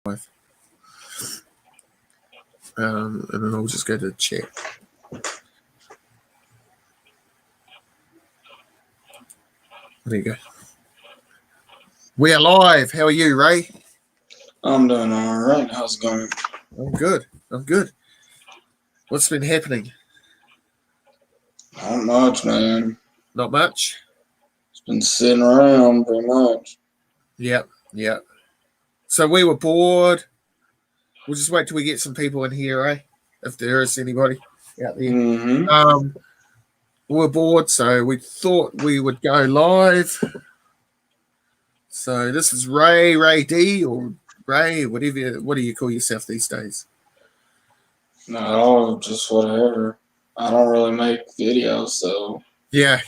And then I'll just go to chat. There you go. We're live. How are you, Ray? I'm doing all right. How's it going? I'm good. What's been happening? Not much, man. Not much? It's been sitting around pretty much. Yep. So we were bored. We'll just wait till we get some people in here, eh? If there is anybody out there. Mm-hmm. We're bored, so we thought we would go live. So this is Ray Ray Dee, or Ray, whatever. What do you call yourself these days? No, just whatever. I don't really make videos, so. Yeah.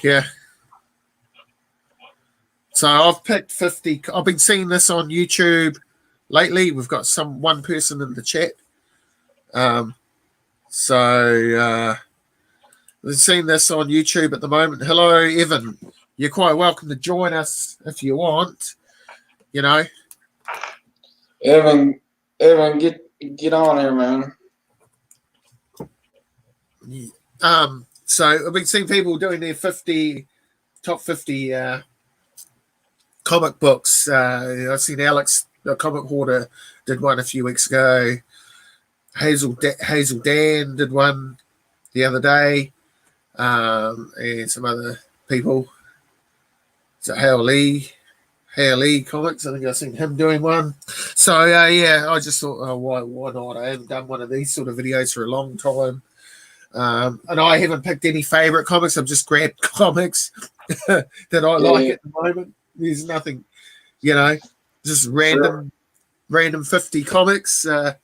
So I've picked 50. I've been seeing this on YouTube lately. We've got one person in the chat. So we've seen this on YouTube at the moment. Hello, Evan. You're quite welcome to join us if you want. You know. Evan, get on here, man. So I've been seeing people doing their top 50 comic books. I've seen Alex, the comic hoarder, did one a few weeks ago. Hazel Dan did one the other day, and some other people. So Hale Lee Comics, I think I've seen him doing one. So yeah, I just thought, why not? I haven't done one of these sort of videos for a long time. And I haven't picked any favorite comics. I've just grabbed comics that I like at the moment. There's nothing, just random 50 comics. For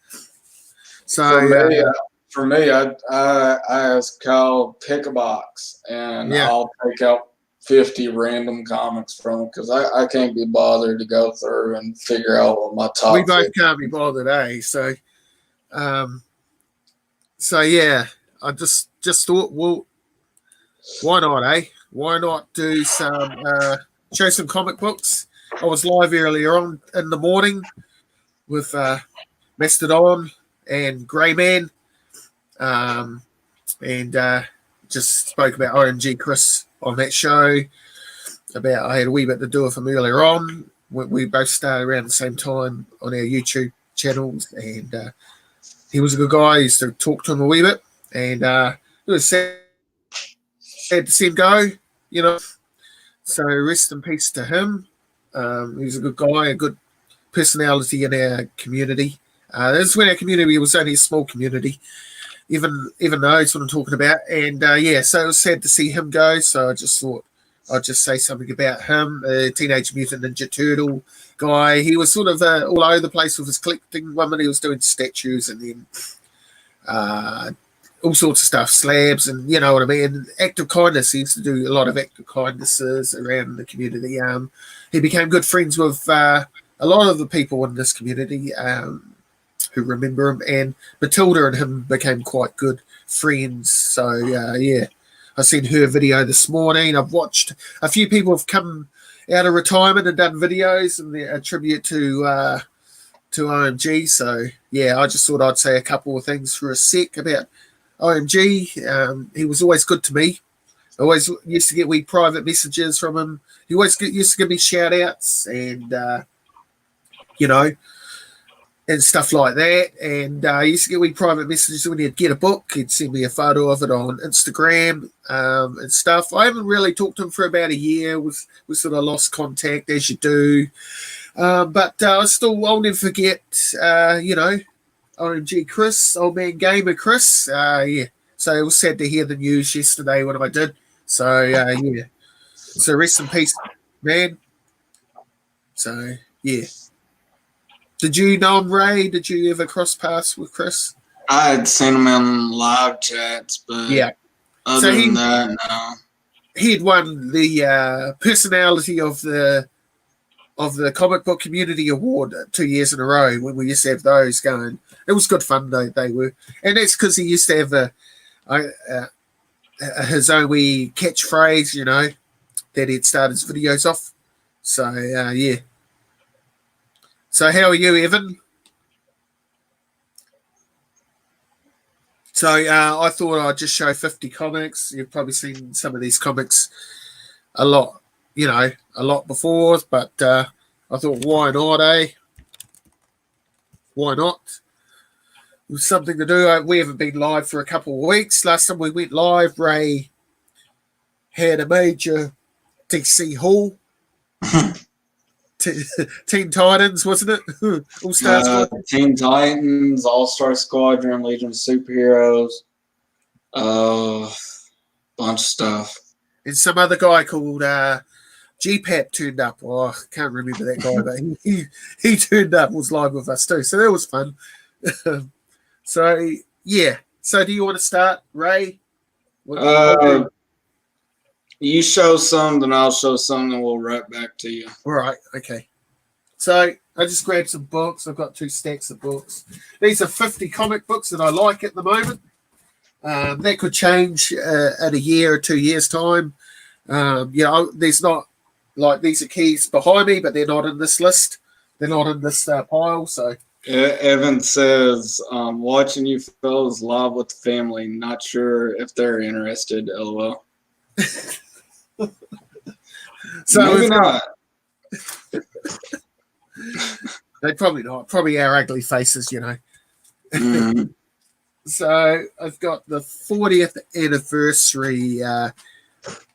me, I ask Kyle pick a box, and I'll take out 50 random comics from it because I can't be bothered to go through and figure out what my top. We both can't be bothered, eh? So yeah, I just thought, well, why not, eh? Why not do show some comic books? I was live earlier on in the morning with Mastodon and Greyman, and just spoke about OMG Chris on that show. I had a wee bit to do with him earlier on. We both started around the same time on our YouTube channels, and he was a good guy. I used to talk to him a wee bit, and it was sad to see him go, So rest in peace to him. He was a good guy, a good personality in our community. That's when our community was only a small community, even though it's what I'm talking about. And so it was sad to see him go. So I just thought I'd just say something about him. Teenage Mutant Ninja Turtle guy. He was sort of all over the place with his collecting. One minute he was doing statues, and then all sorts of stuff, slabs, and you know what I mean. Act of kindness. He used to do a lot of act of kindnesses around the community. He became good friends with a lot of the people in this community who remember him, and Matilda and him became quite good friends. So yeah, I've seen her video this morning. I've watched a few people have come out of retirement and done videos and a tribute to OMG. So yeah, I just thought I'd say a couple of things for a sec about OMG. He was always good to me. I always used to get wee private messages from him. He always used to give me shout outs and and stuff like that. And I used to get wee private messages when he'd get a book. He'd send me a photo of it on Instagram and stuff. I haven't really talked to him for about a year. We sort of lost contact, as you do. But I'll never forget, OMG Chris, old man gamer Chris. Yeah. So it was sad to hear the news yesterday when I did. So, yeah. So rest in peace, man. So, yeah. Did you know him, Ray? Did you ever cross paths with Chris? I had seen him in live chats, but other than that, no. He had won the personality of the comic book community award 2 years in a row when we used to have those going. It was good fun, though, they were. And that's because he used to have his own wee catchphrase, that he'd start his videos off. So, yeah. So how are you, Evan? So I thought I'd just show 50 comics. You've probably seen some of these comics a lot, a lot before, but I thought, why not, eh? Why not? It was something to do. We haven't been live for a couple of weeks. Last time we went live, Ray had a major DC haul. Teen Titans, wasn't it? All-Star Squadron. Teen Titans, All-Star Squadron, Legion of Superheroes, bunch of stuff. And some other guy called GPAP turned up. Oh, I can't remember that guy, but he turned up, was live with us too. So that was fun. So, yeah. So do you want to start, Ray? You show some, then I'll show some, and we'll write back to you. All right, okay. So I just grabbed some books. I've got 2 stacks of books. These are 50 comic books that I like at the moment. That could change at a year or 2 years' time. There's not, like, these are keys behind me, but they're not in this list. They're not in this pile, so. Evan says, watching you fellas live with the family, not sure if they're interested, LOL. So maybe not. They probably not. Probably our ugly faces, Mm-hmm. So I've got the 40th anniversary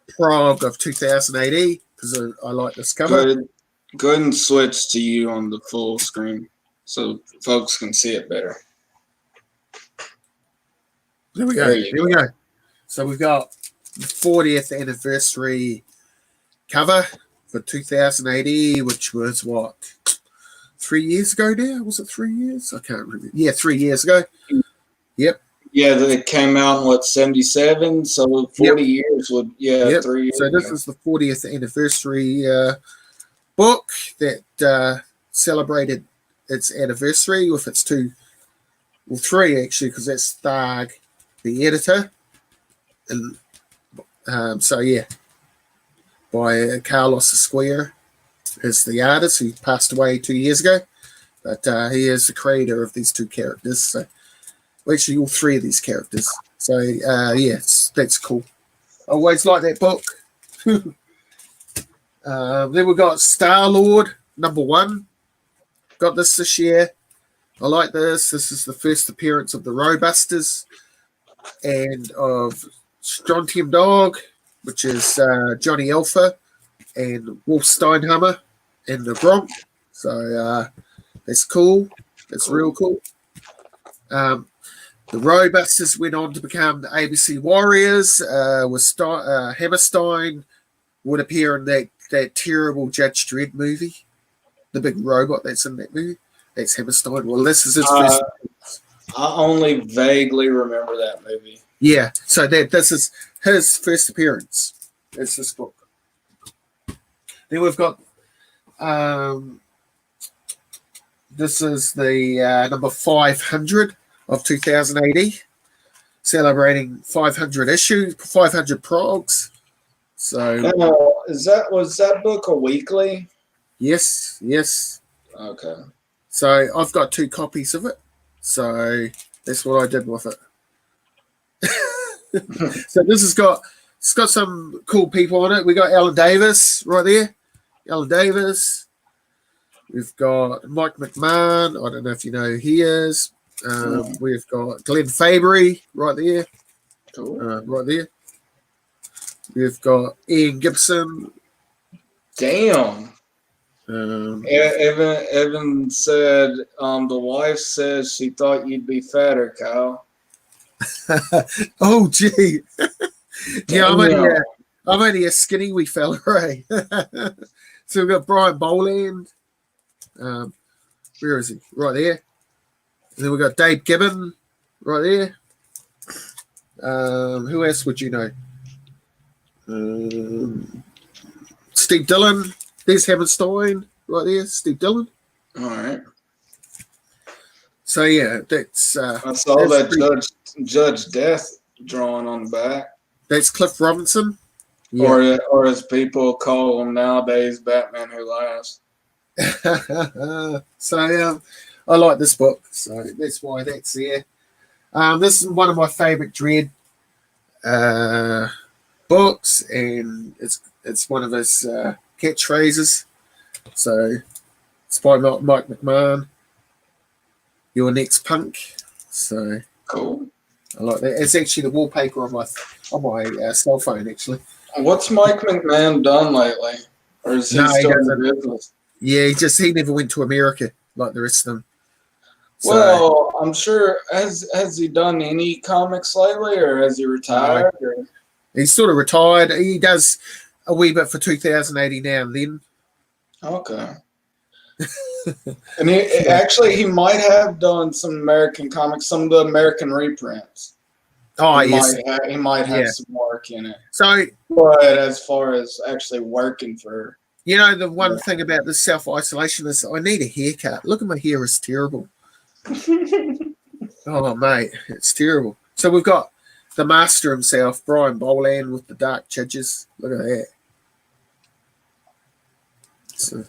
Prague of 2080 because I like this cover. Go ahead and switch to you on the full screen so folks can see it better. There we go. Here we go. So we've got the 40th anniversary cover for 2080, which was what, 3 years ago now? Was it 3 years? I can't remember. Yeah, 3 years ago. Yep. Yeah, it came out in 77, so 40 years would 3 years. So this is the 40th anniversary book that celebrated its anniversary with its 3 actually, because that's Tharg, the editor, and by Carlos Esquire is the artist who passed away 2 years ago, but he is the creator of these 2 characters. So, well, actually, all 3 of these characters. So, yes, that's cool. I always like that book. Then we've got Star-Lord, #1. Got this year. I like this. This is the first appearance of the Roadbusters and of Strontium Dog, which is Johnny Alpha and Wolf Steinhammer and the Gronk. So that's cool. That's real cool. The Roadbusters went on to become the ABC Warriors. Hammerstein would appear in that terrible Judge Dredd movie. The big robot that's in that movie. That's Hammerstein. Well, this is his first. I only vaguely remember that movie. Yeah, so this is his first appearance. It's this book. Then we've got this is the number 500 of 2080, celebrating 500 issues, 500 progs. So was that book a weekly? Yes. Okay. So I've got 2 copies of it. So that's what I did with it. So it's got some cool people on it. We got Alan Davis right there. Alan Davis. We've got Mike McMahon. I don't know if you know who he is. We've got Glenn Fabry right there. Cool. Right there. We've got Ian Gibson. Damn. Evan said the wife says she thought you'd be fatter, Kyle. Oh, gee. Yeah, I'm only a skinny wee fella, right? So we've got Brian Bolland. Where is he? Right there. And then we've got Dave Gibbon right there. Who else would you know? Steve Dillon. There's Hammerstein right there. Steve Dillon. All right. So, yeah, that's... I saw that Judge Death drawing on the back. That's Cliff Robinson. Yeah. Or as people call him nowadays, Batman Who Laughs. So, I like this book. So that's why that's there. This is one of my favorite Dread books, and it's one of his catchphrases. So it's by Mike McMahon. Your next punk. So cool. I like that. It's actually the wallpaper on my cell phone. Actually, what's Mike McMahon done lately, or is he still in the business? Yeah, he never went to America like the rest of them. So, well, I'm sure has he done any comics lately, or has he retired? No. Or? He's sort of retired. He does a wee bit for 2080 now and then. Okay. And he might have done some American comics, some of the American reprints. Oh, yes. He might have some work in it. So, but as far as actually working for, the one thing about this self-isolation is I need a haircut. Look at my hair; it's terrible. Oh, mate, it's terrible. So we've got the master himself, Brian Bolland, with the dark judges. Look at that. So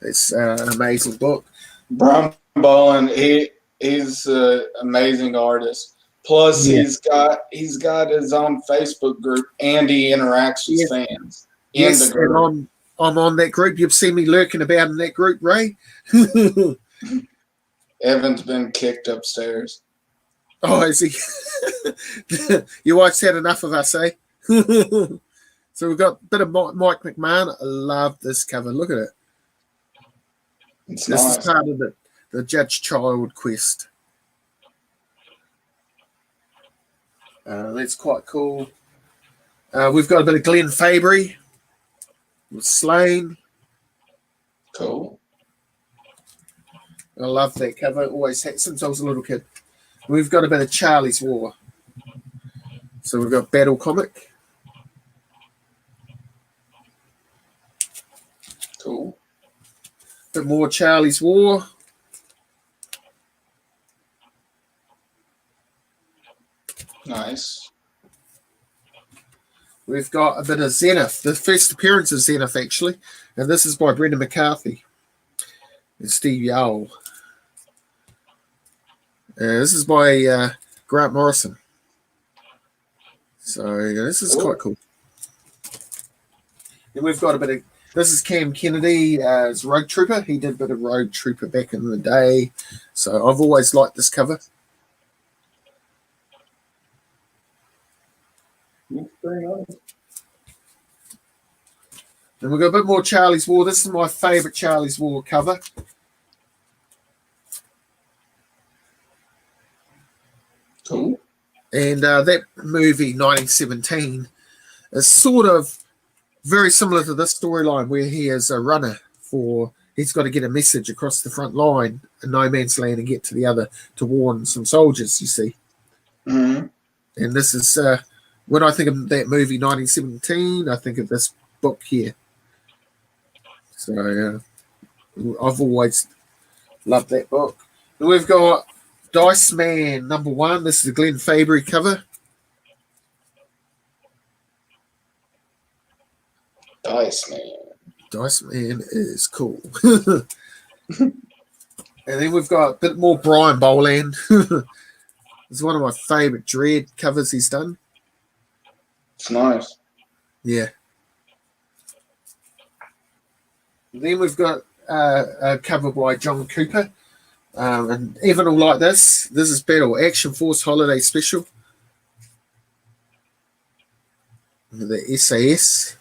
it's an amazing book. Brian Bolland, he's an amazing artist. Plus, he's got his own Facebook group, and he interacts with fans. Yes, and I'm on that group. You've seen me lurking about in that group, Ray. Evan's been kicked upstairs. Oh, is he? Your wife's had enough of us, eh? So we've got a bit of Mike McMahon. I love this cover. Look at it. This is part of the Judge Child quest. That's quite cool. We've got a bit of Glenn Fabry with Slain. Cool. I love that cover. Always had since I was a little kid. We've got a bit of Charlie's War. So we've got Battle Comic. Cool. A bit more Charlie's War. Nice. We've got a bit of Zenith. The first appearance of Zenith, actually. And this is by Brendan McCarthy and Steve Yowell. This is by Grant Morrison. So this is quite cool. And we've got a bit of, this is Cam Kennedy as Rogue Trooper. He did a bit of Rogue Trooper back in the day. So I've always liked this cover. Very nice. And we've got a bit more Charlie's War. This is my favourite Charlie's War cover. Cool. And that movie, 1917, is sort of very similar to this storyline where he is a runner he's got to get a message across the front line in no man's land and get to the other to warn some soldiers, you see. Mm-hmm. And this is, when I think of that movie, 1917, I think of this book here. So I've always loved that book. And we've got Dice Man #1. This is a Glenn Fabry cover. Dice Man. Dice Man is cool. And then we've got a bit more Brian Bolland. It's one of my favorite Dread covers he's done. It's nice. Yeah. And then we've got a cover by John Cooper. And even all like this. This is Battle Action Force Holiday Special. The SAS.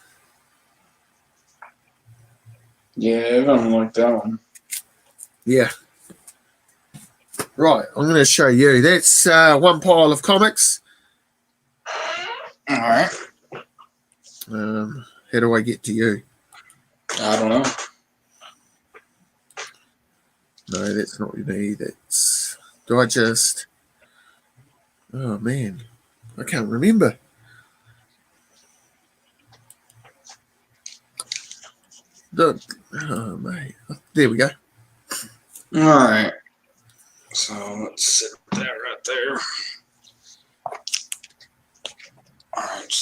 Yeah, I don't like that one. Yeah. Right, I'm going to show you. That's one pile of comics. All right. How do I get to you? I don't know. No, that's not me. That's... Do I just... Oh, man. I can't remember. Oh, mate. There we go. All right. So let's sit that right there. All right.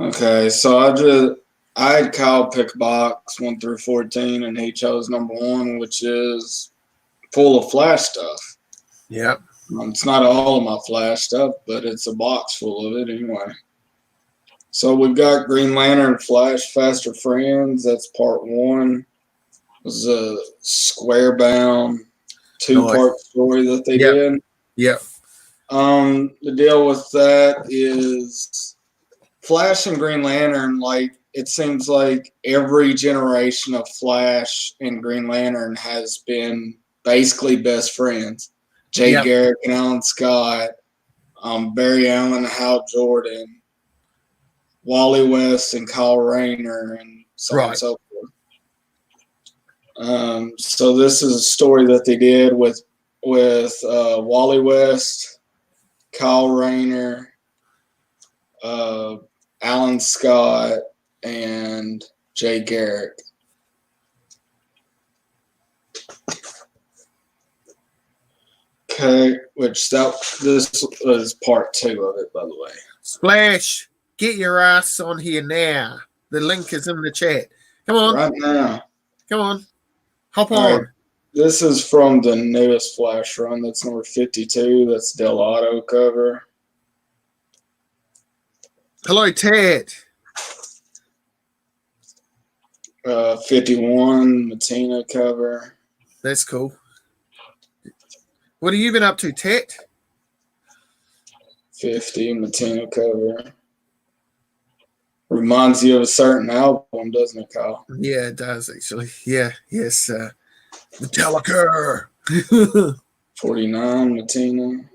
Okay, so I had Kyle pick box 1 through 14, and he chose #1, which is full of Flash stuff. Yeah. It's not all of my Flash stuff, but it's a box full of it anyway. So we've got Green Lantern, Flash, Faster Friends. That's part 1. It was a square bound 2-part story that they did. Yep. The deal with that is Flash and Green Lantern, like, it seems like every generation of Flash and Green Lantern has been basically best friends. Jay Garrick and Alan Scott, Barry Allen, Hal Jordan, Wally West and Kyle Rayner, and so on and so forth. So this is a story that they did with Wally West, Kyle Rayner, Alan Scott, and Jay Garrick. Okay, this was part 2 of it, by the way. Splash, get your ass on here now. The link is in the chat. Come on. Right now. Come on. Hop on. Right. This is from the newest Flash run. That's number 52. That's Del Auto cover. Hello, Ted. 51, Matina cover. That's cool. What have you been up to, Ted? 50, Matina cover. Reminds you of a certain album, doesn't it, Kyle? Yeah, it does, actually. Yeah, yes. Metallica. 49, Matina.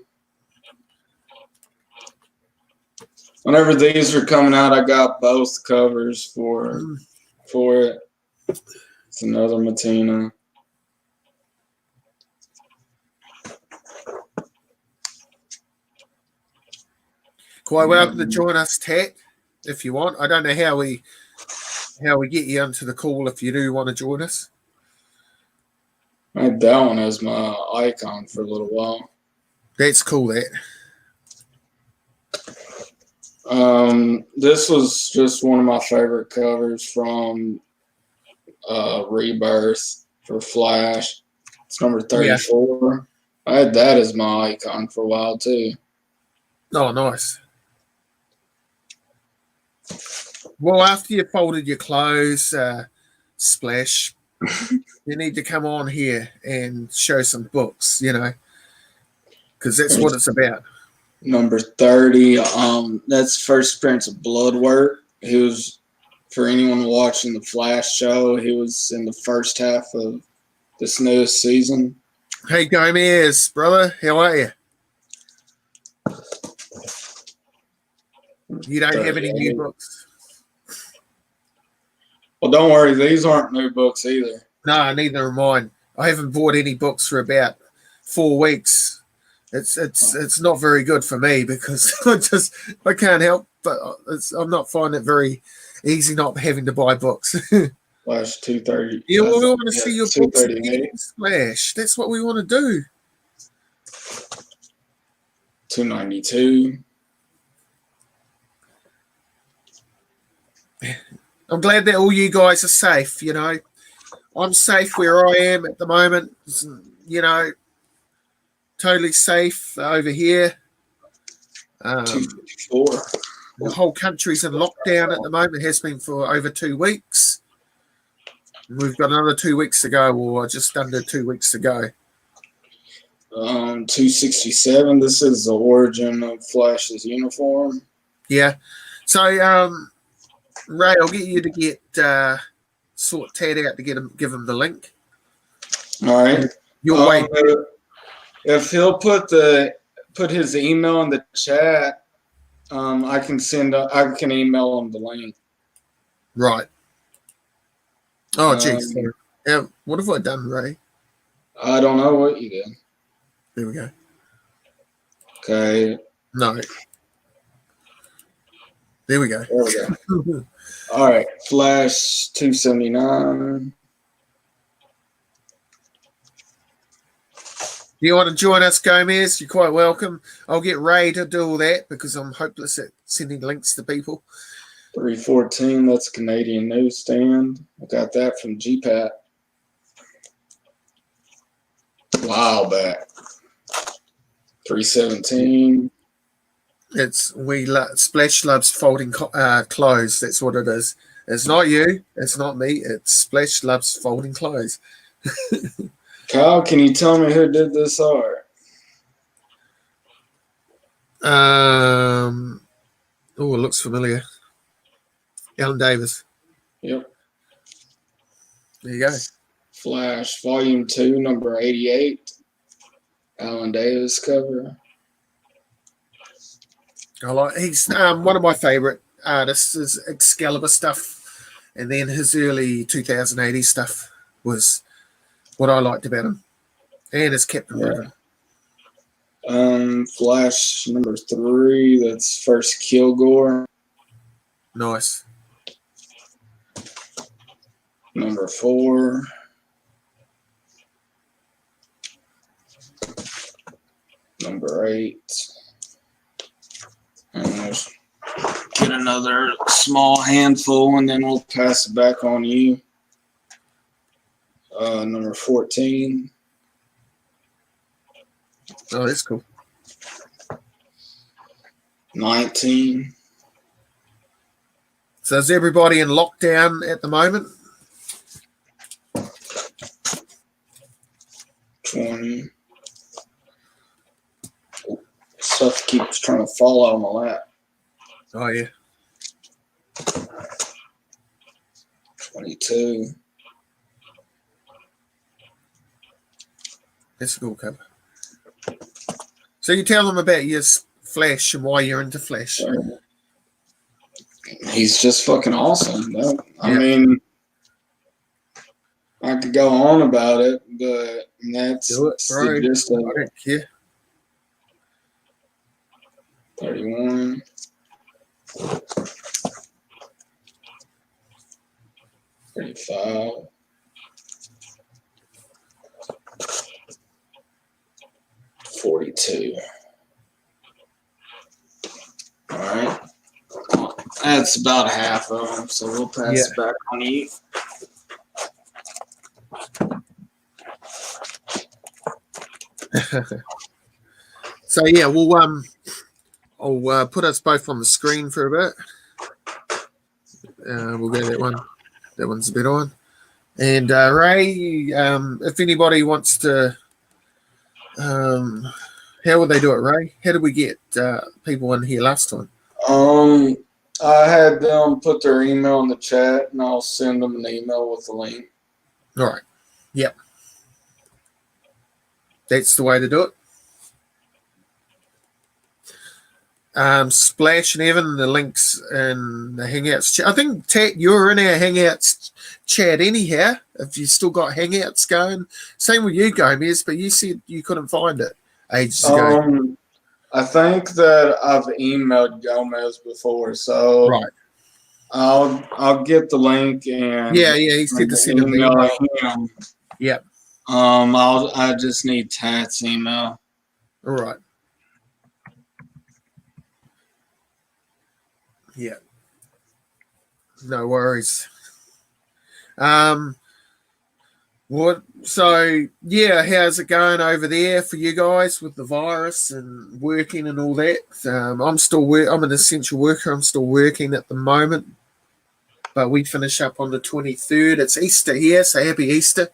Whenever these are coming out, I got both covers for it. It's another Matina. Quite welcome to join us, Tat, if you want. I don't know how we get you onto the call if you do want to join us. I had that one as my icon for a little while. That's cool, that. This was just one of my favorite covers from Rebirth for Flash. It's number 34. Yeah. I had that as my icon for a while too. Oh, nice. Well, after you folded your clothes, Splash, you need to come on here and show some books, you know, because that's what it's about. Number 30, that's first appearance of Bloodwork. He was, for anyone watching the Flash show, he was in the first half of this newest season. Hey, Gomez, brother, how are you? You don't have any new books? Well, don't worry, these aren't new books either. No, neither are mine. I haven't bought any books for about 4 weeks. It's not very good for me because I can't help, but I'm not finding it very easy not having to buy books. Flash 230. Yeah, well, we want to see your books again, Splash. That's what we want to do. 292. I'm glad that all you guys are safe, you know. I'm safe where I am at the moment, you know, totally safe over here. 254. The whole country's in lockdown at the moment, has been for over 2 weeks. We've got another 2 weeks to go, or just under 2 weeks to go. 267. This is the origin of Flash's uniform. Yeah. So, Ray, I'll get you to get sort Ted out to give him the link. All right. You'll wait. If he'll put his email in the chat, I can email him the link. Right. Oh, geez. Yeah. What have I done, Ray? I don't know what you did. There we go. Okay. No. There we go. There we go. All right. Flash 279. Do you want to join us, Gomez? You're quite welcome. I'll get Ray to do all that because I'm hopeless at sending links to people. 314, that's Canadian Newsstand. I got that from GPAT. A while back. 317. It's Splash loves folding clothes. That's what it is. It's not you. It's not me. It's Splash loves folding clothes. Kyle, can you tell me who did this art? Oh, it looks familiar. Alan Davis. Yep. There you go. Flash, Volume 2, number 88. Alan Davis cover. He's one of my favorite artists. Is Excalibur stuff, and then his early 2080 stuff was what I liked about him, and his Captain Britain. Flash number 3. That's first kill Gore. Nice. Number 4. Number 8. And let's get another small handful, and then we'll pass it back on you. Number 14. Oh, that's cool. 19. So is everybody in lockdown at the moment? 20. Stuff keeps trying to fall out of my lap. Oh, yeah. 22. That's a cool cover. So you tell them about your Flash and why you're into Flash. He's just fucking awesome. I mean, I could go on about it, but that's do it, bro. the gist of it. I don't care. 31. 35. 42. All right. That's about half of them, so we'll pass it back on you. So yeah, I'll put us both on the screen for a bit. We'll go that one. That one's a bit on. And Ray, if anybody wants to, how would they do it, Ray? How did we get people in here last time? I had them put their email in the chat, and I'll send them an email with the link. All right. Yep. That's the way to do it. Splash and Evan, the links in the Hangouts chat. I think, Tat, you're in our Hangouts chat anyhow, if you still got Hangouts going. Same with you, Gomez, but you said you couldn't find it ages ago. I think that I've emailed Gomez before, so right. I'll get the link and he said to send him the email. Yep. I just need Tat's email. All right. Yeah. No worries. How's it going over there for you guys with the virus and working and all that? I'm an essential worker. I'm still working at the moment, but we finish up on the 23rd. It's Easter here, so happy Easter.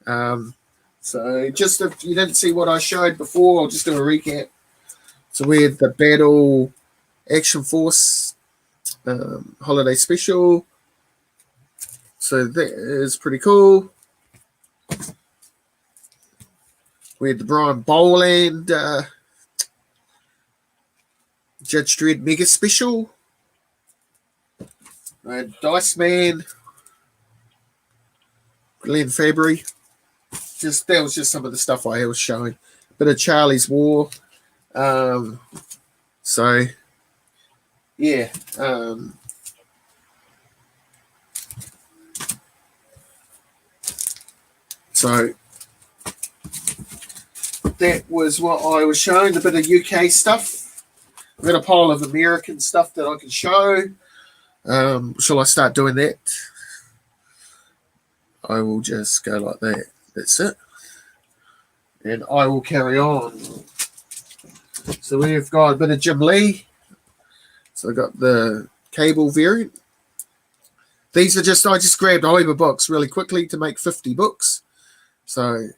So just if you didn't see what I showed before, I'll just do a recap. So we had the Battle Action Force holiday special. So that is pretty cool. We had the Brian Bolland Judge Dredd Mega Special. We had Dice Man, Glenn Fabry. That was just some of the stuff I was showing. A bit of Charlie's War. So that was what I was showing, a bit of UK stuff. I've got a pile of American stuff that I can show. Shall I start doing that? I will just go like that. That's it. And I will carry on. So we've got a bit of Jim Lee. So I got the cable variant. These are just, I just grabbed a whole heap of books really quickly to make 50 books. So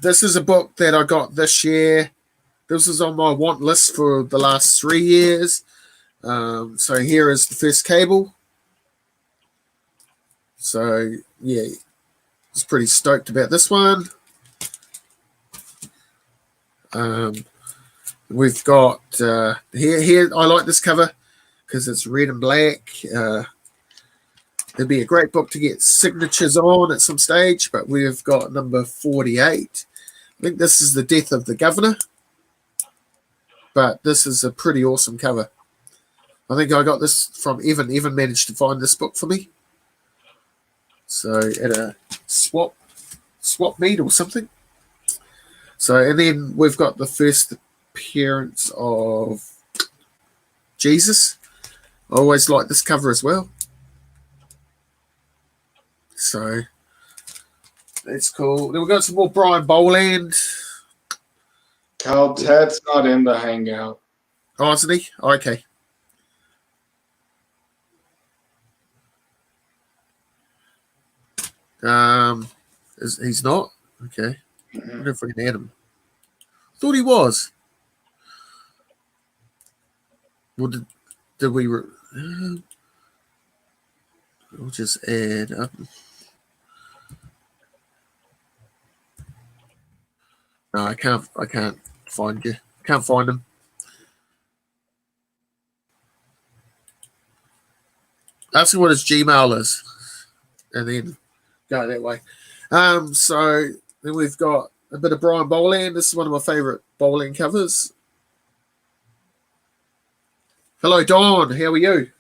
this is a book that I got this year. This is on my want list for the last 3 years. So here is the first cable. So yeah, I was pretty stoked about this one. We've got here. I like this cover because it's red and black. It'd be a great book to get signatures on at some stage. But we've got number 48. I think this is the death of the governor. But this is a pretty awesome cover. I think I got this from Evan. Evan managed to find this book for me. So at a swap meet or something. So, and then we've got the first appearance of Jesus. I always like this cover as well. So that's cool. Then we've got some more Brian Bolland. Carl, Ted's not in the hangout. Oh, isn't he? Okay. He's not? Okay. I wonder if we can add him. Thought he was. Well, did we? We'll just add up. No, I can't find you. Can't find him. Ask him what his Gmail is, and then go that way. So then we've got a bit of Brian Bolland. This is one of my favorite Bolland covers. Hello, Dawn. How are you?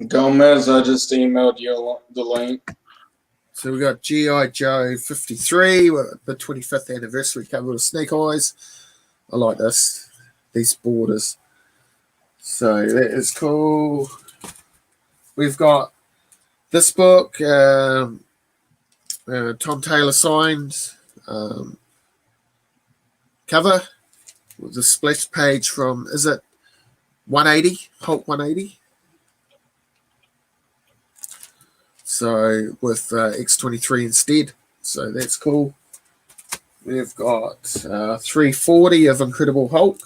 Gomez, I just emailed you the link. So we got G.I. Joe 53, the 25th anniversary cover of Snake Eyes. I like this, these borders. So that is cool. We've got this book, Tom Taylor signed cover with the splash page from, is it 180? Hulk 180? So with X23 instead. So that's cool. We've got 340 of Incredible Hulk.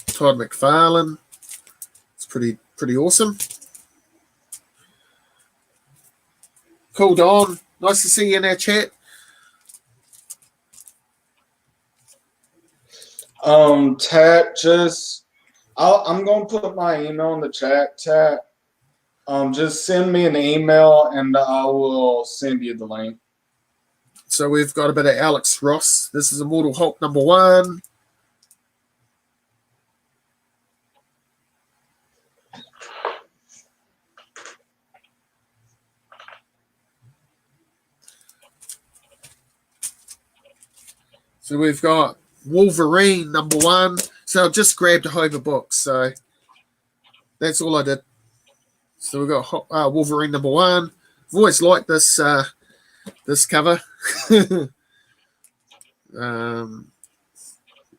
Todd McFarlane. It's pretty awesome. Cool, Don. Nice to see you in our chat. Tat, I'm going to put my email in the chat, Tat. Just send me an email and I will send you the link. So we've got a bit of Alex Ross. This is Immortal Hulk #1. So we've got Wolverine #1. So I've just grabbed a whole heap of books. So that's all I did. So we've got Wolverine #1. I've always liked this this cover.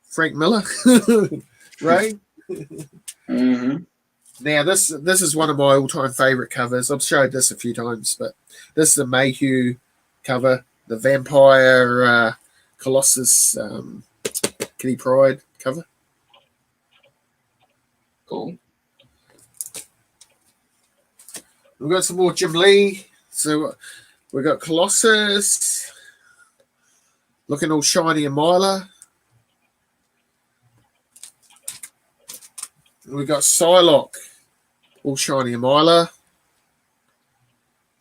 Frank Miller, Ray. Mm-hmm. Now this is one of my all-time favorite covers. I've showed this a few times, but this is a Mayhew cover, the Vampire Colossus Kitty Pryde cover. Cool. We've got some more Jim Lee. So we've got Colossus looking all shiny and miler. We've got Psylocke all shiny and miler.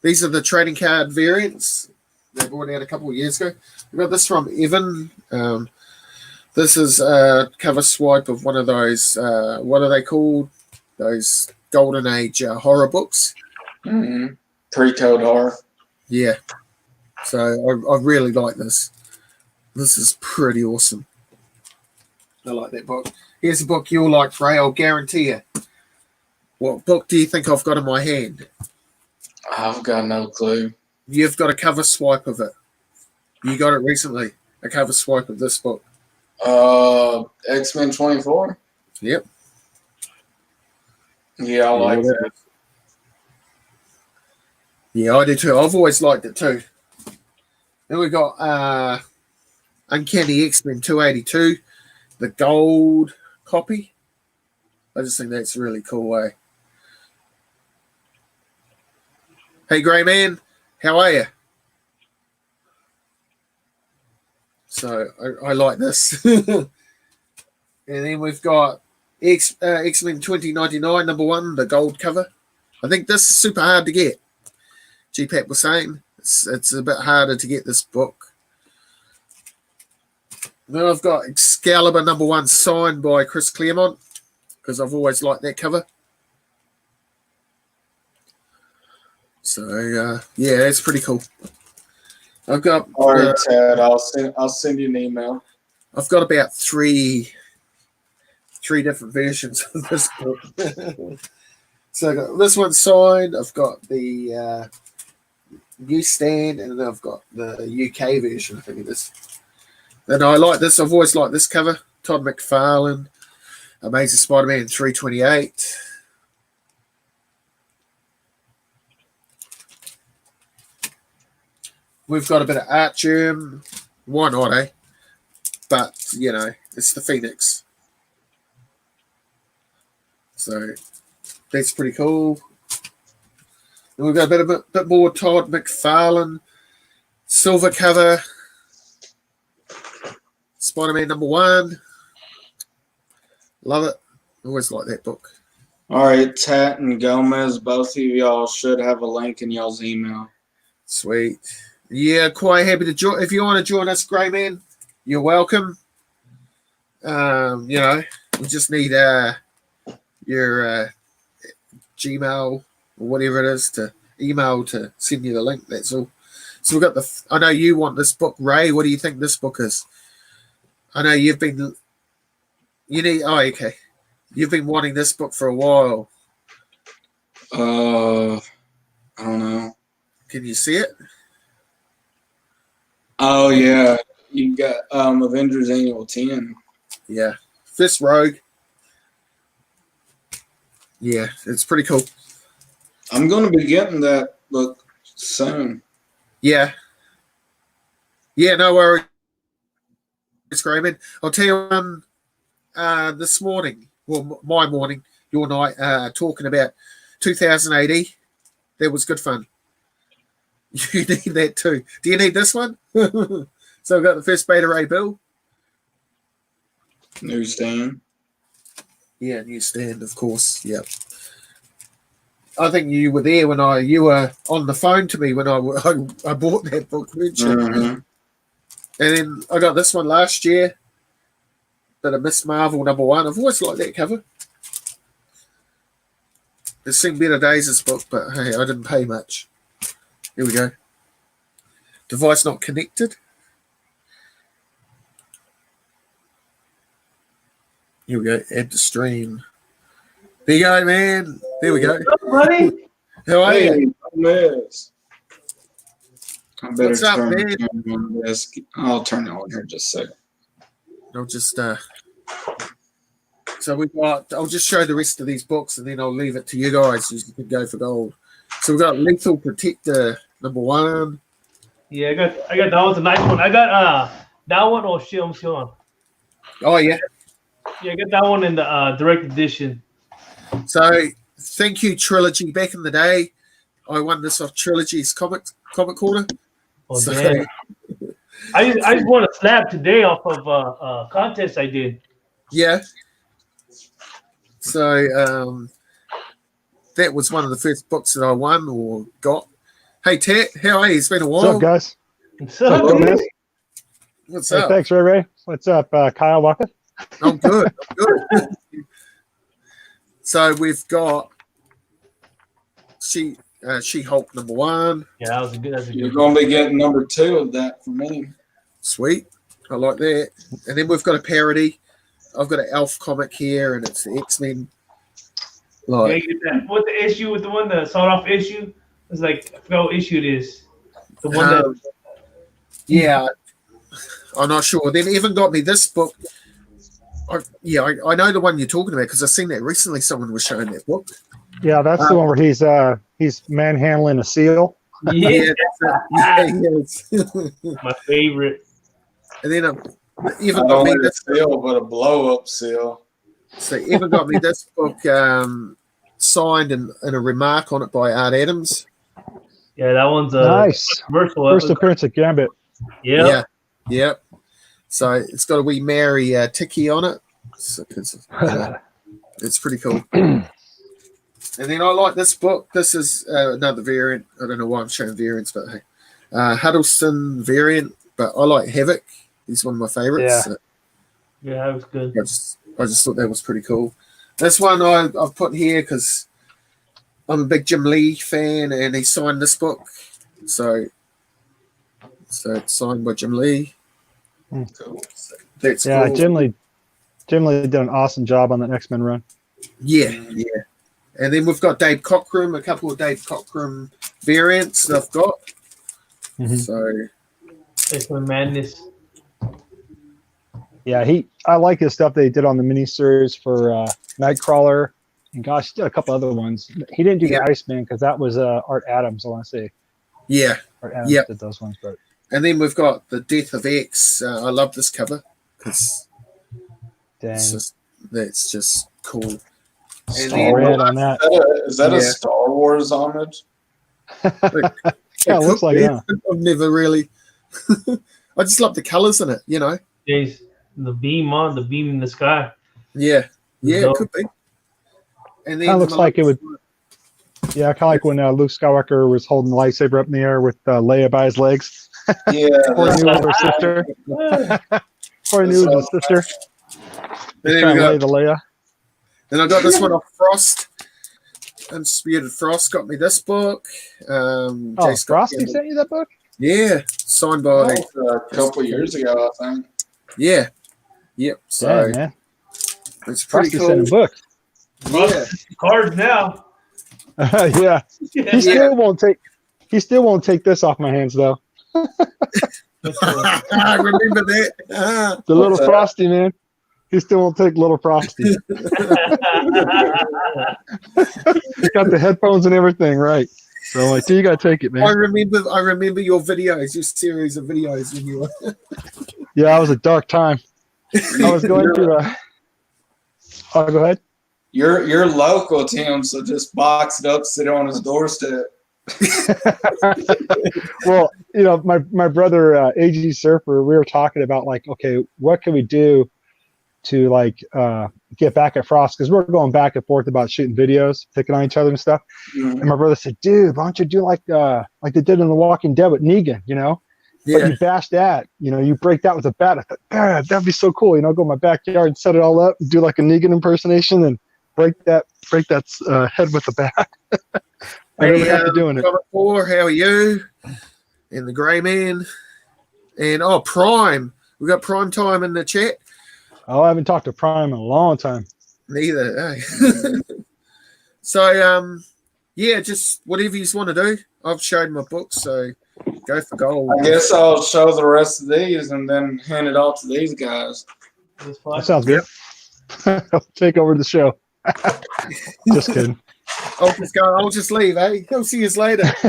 These are the trading card variants. They brought out a couple of years ago. We got this from Evan. This is a cover swipe of one of those, what are they called? Those Golden Age horror books. Mm-hmm. Pre-code horror. Yeah. So I really like this. This is pretty awesome. I like that book. Here's a book you'll like, Ray, I'll guarantee you. What book do you think I've got in my hand? I've got no clue. You've got a cover swipe of it. You got it recently. A cover swipe of this book. X-Men 24. Yep. Yeah, I like that. Yeah, I do too. I've always liked it too. Then we got Uncanny X-Men 282, the gold copy. I just think that's really cool, eh? Hey, Grey Man, how are you? So I like this. And then we've got X-Men 2099, number 1, the gold cover. I think this is super hard to get. GPAP was saying it's a bit harder to get this book. Then I've got Excalibur number 1 signed by Chris Claremont because I've always liked that cover. So yeah, that's pretty cool. I've got. All right, Ted. I'll send you an email. I've got about three different versions of this book. So I got this one signed. I've got the newsstand, and then I've got the UK version. I think it is. And I like this. I've always liked this cover. Todd McFarlane, Amazing Spider-Man 328. We've got a bit of art germ. Why not, eh? But, you know, it's the Phoenix. So that's pretty cool. And we've got a bit more Todd McFarlane. Silver cover. Spider-Man number 1. Love it. Always like that book. All right, Tat and Gomez, both of y'all should have a link in y'all's email. Sweet. Yeah, quite happy to join. If you want to join us, Grey Man, you're welcome. You know, we just need your Gmail or whatever it is to email to send you the link. That's all. So we've got the. I know you want this book, Ray. What do you think this book is? I know you've been. You need. Oh, okay. You've been wanting this book for a while. I don't know. Can you see it? Oh yeah, you got Avengers Annual 10. Yeah, Fist Rogue. Yeah, it's pretty cool. I'm going to be getting that book soon. Yeah. Yeah, no worries. It's great, man. I'll tell you this morning, well, my morning, your night, talking about 2000 AD. That was good fun. You need that too. Do you need this one? So I've got the first Beta Ray Bill. Newsstand. Yeah, newsstand, of course. Yep. I think you were there when you were on the phone to me when I bought that book, weren't you? Mm-hmm. And then I got this one last year. Bit of Miss Marvel number 1. I've always liked that cover. It's seen better days, this book, but hey, I didn't pay much. Here we go. Device not connected. Here we go. Add to stream. There you go, man. There we go. What's up, buddy? How are you? Yes. I better What's up, man? turn this. I'll turn it on here just a second. I'll just so we got. I'll just show the rest of these books, and then I'll leave it to you guys so you can go for gold. So we've got Lethal Protector number 1. Yeah, I got that one's a nice one. I got that one. Oh shit, I'm still on. Oh yeah. Yeah, I got that one in the direct edition. So thank you, Trilogy. Back in the day, I won this off Trilogy's comic corner. Oh So- damn! I just won a slab today off of a contest I did. Yeah. So that was one of the first books that I won or got. Hey, Tat, how are you? It's been a while. What's up, guys? What's What's up, up, man? man? What's Hey, up? thanks, Ray Ray. What's up, Kyle Walker? I'm good. I'm good. So we've got She-Hulk number 1. Yeah, that was a good. That's a You're good. going to be getting number 2 of that from me. Sweet. I like that. And then we've got a parody. I've got an Elf comic here, and it's the X-Men. Yeah, Like, you get that. What the issue with the one, the sawed off issue? It's like I forgot what issue it is. The one that. Yeah, I'm not sure. Then Evan got me this book. I know the one you're talking about because I've seen that recently. Someone was showing that book. Yeah, that's the one where he's manhandling a seal. Yeah, that's my favorite. And then Evan Not got me only a this. seal, but a blow-up seal. So Evan got me this book signed and a remark on it by Art Adams. Yeah, that one's a Nice. commercial. First appearance of Gambit. Yeah. Yeah. So it's got a wee Mary Tiki on it. So it's pretty cool. And then I like this book. This is another variant. I don't know why I'm showing variants, but hey, Huddleston variant. But I like Havoc. He's one of my favorites. Yeah. Yeah, that was good. I just thought that was pretty cool. This one I've put here because I'm a big Jim Lee fan, and he signed this book. So it's signed by Jim Lee. Cool. So that's Yeah, cool. Jim Lee did an awesome job on that X-Men run. Yeah. And then we've got Dave Cockrum, a couple of Dave Cockrum variants that I've got. Mhm. So X-Men Madness. Yeah, I like his stuff they did on the miniseries for Nightcrawler, and gosh, he did a couple other ones. He didn't do the Iceman because that was Art Adams. I want to say. yeah. Art Adams did those ones, but. And then we've got the Death of X. I love this cover because that's just cool. And Star Red on that. Is that a Star Wars homage? Yeah, it looks like it. Huh? I've never really. I just love the colors in it, you know. There's the beam in the sky. Yeah, Dope. it could be. And then Kind of looks like it would. Yeah, kind of like when Luke Skywalker was holding the lightsaber up in the air with Leia by his legs. Yeah. Before he knew it was her sister. Before he knew it was his sister. Then Trying we to lay got. the Leia. Then I got this one off Frost. Undisputed Frost got me this book. Jay Scott Frosty Campbell. sent you that book? Yeah, signed by. That was a couple years ago, I think. Yeah. Yep. So Dang, man. it's pretty Frosty cool. sending books. Yeah. Cards now. Yeah. He still won't take this off my hands though. I remember that. The little Frosty, man. He still won't take little Frosty. He's got the headphones and everything, right? So I'm like, you gotta take it, man. I remember your videos, your series of videos when you were. Yeah, it was a dark time. I was going through oh, go ahead. You're local to him, so just box it up, sit on his doorstep. Well, you know, my brother AG Surfer, we were talking about like, okay, what can we do to like get back at Frost, because we're going back and forth about shooting videos, picking on each other and stuff. Mm-hmm. And my brother said, dude, why don't you do like they did in The Walking Dead with Negan, you know? Yeah. But you bash that, you know, you break that with a bat. I thought, that'd be so cool, you know, go in my backyard and set it all up and do like a Negan impersonation and break that head with a bat. I never got to doing it. Thor, how are you? And the Grey Man. And Prime. We got Prime Time in the chat. Oh, I haven't talked to Prime in a long time. Neither. Eh? So, just whatever you want to do. I've showed my books, so go for gold. I guess I'll show the rest of these and then hand it off to these guys. That sounds good. I'll take over the show. Just kidding. I'll just leave, eh? I'll see you later. I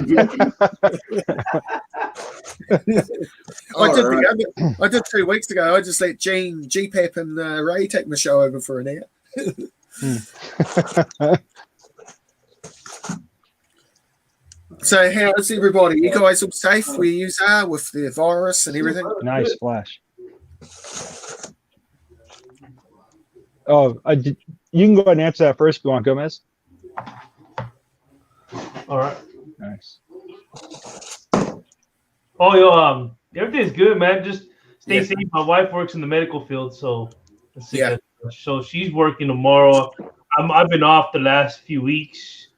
did 2 weeks ago. I just let Gene, G-Pap, and Ray take my show over for an hour. So how is everybody? You guys all safe where you are with the virus and everything? Nice flash. Oh, you can go ahead and answer that first if you want, Gomez. All right. Nice. Oh, everything's good, man. Just stay safe. My wife works in the medical field, so let's see. Yeah. So she's working tomorrow. I've been off the last few weeks.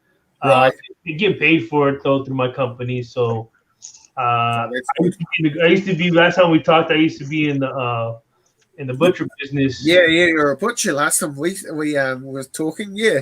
Right. I get paid for it though through my company. So I used to be last time we talked. I used to be in the butcher business. Yeah, you're a butcher. Last time we were talking, yeah.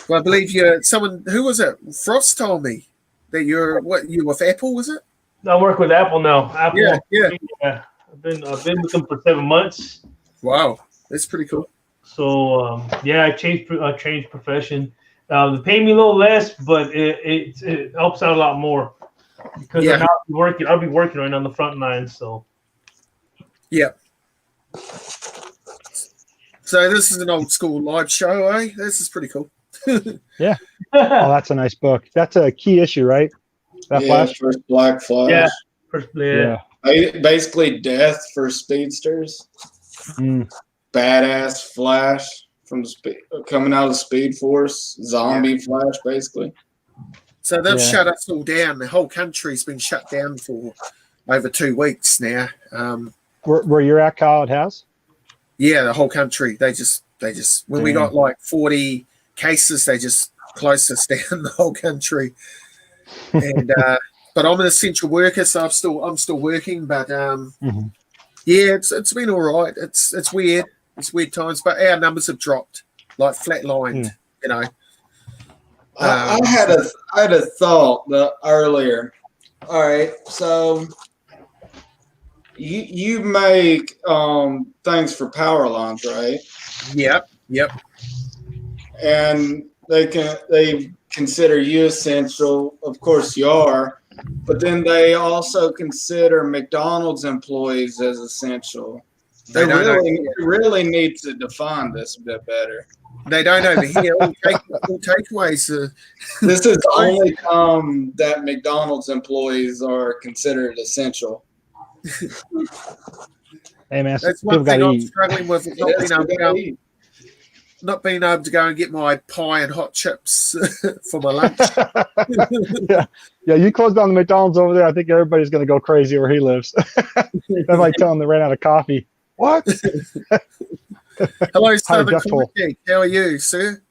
Well, I believe you're someone. Who was it? Frost told me that you were with Apple, was it? I work with Apple now. Apple. Yeah. I've been with them for 7 months. Wow, that's pretty cool. So I changed profession. They pay me a little less, but it helps out a lot more because I'll be working right on the front line. So yeah. So this is an old school live show, eh? This is pretty cool. Yeah. Oh, that's a nice book. That's a key issue, right? That Flash? First Black Flash. Yeah. Basically death for speedsters. Badass Flash from coming out of Speed Force. Zombie Flash, basically. So they've shut us all down. The whole country's been shut down for over 2 weeks now. Where you're at, Kyle, it has? Yeah, the whole country. They just when we got like 40 cases, they just closed us down the whole country. And but I'm an essential worker, so I'm still working. But it's been all right. It's weird. It's weird times, but our numbers have dropped, like flatlined. You know. I had a thought earlier. All right, so you make things for power lines, right? Yep. And they consider you essential. Of course, you are, but then they also consider McDonald's employees as essential. They really need to define this a bit better. They don't over here. All takeaways. This is the only time that McDonald's employees are considered essential. Hey man, that's one thing I'm struggling with. Not being able to go and get my pie and hot chips for my lunch. Yeah. You close down the McDonald's over there, I think everybody's going to go crazy where he lives. That's like telling them they ran out of coffee. What? Hello, Southern Comic. How are you, sir?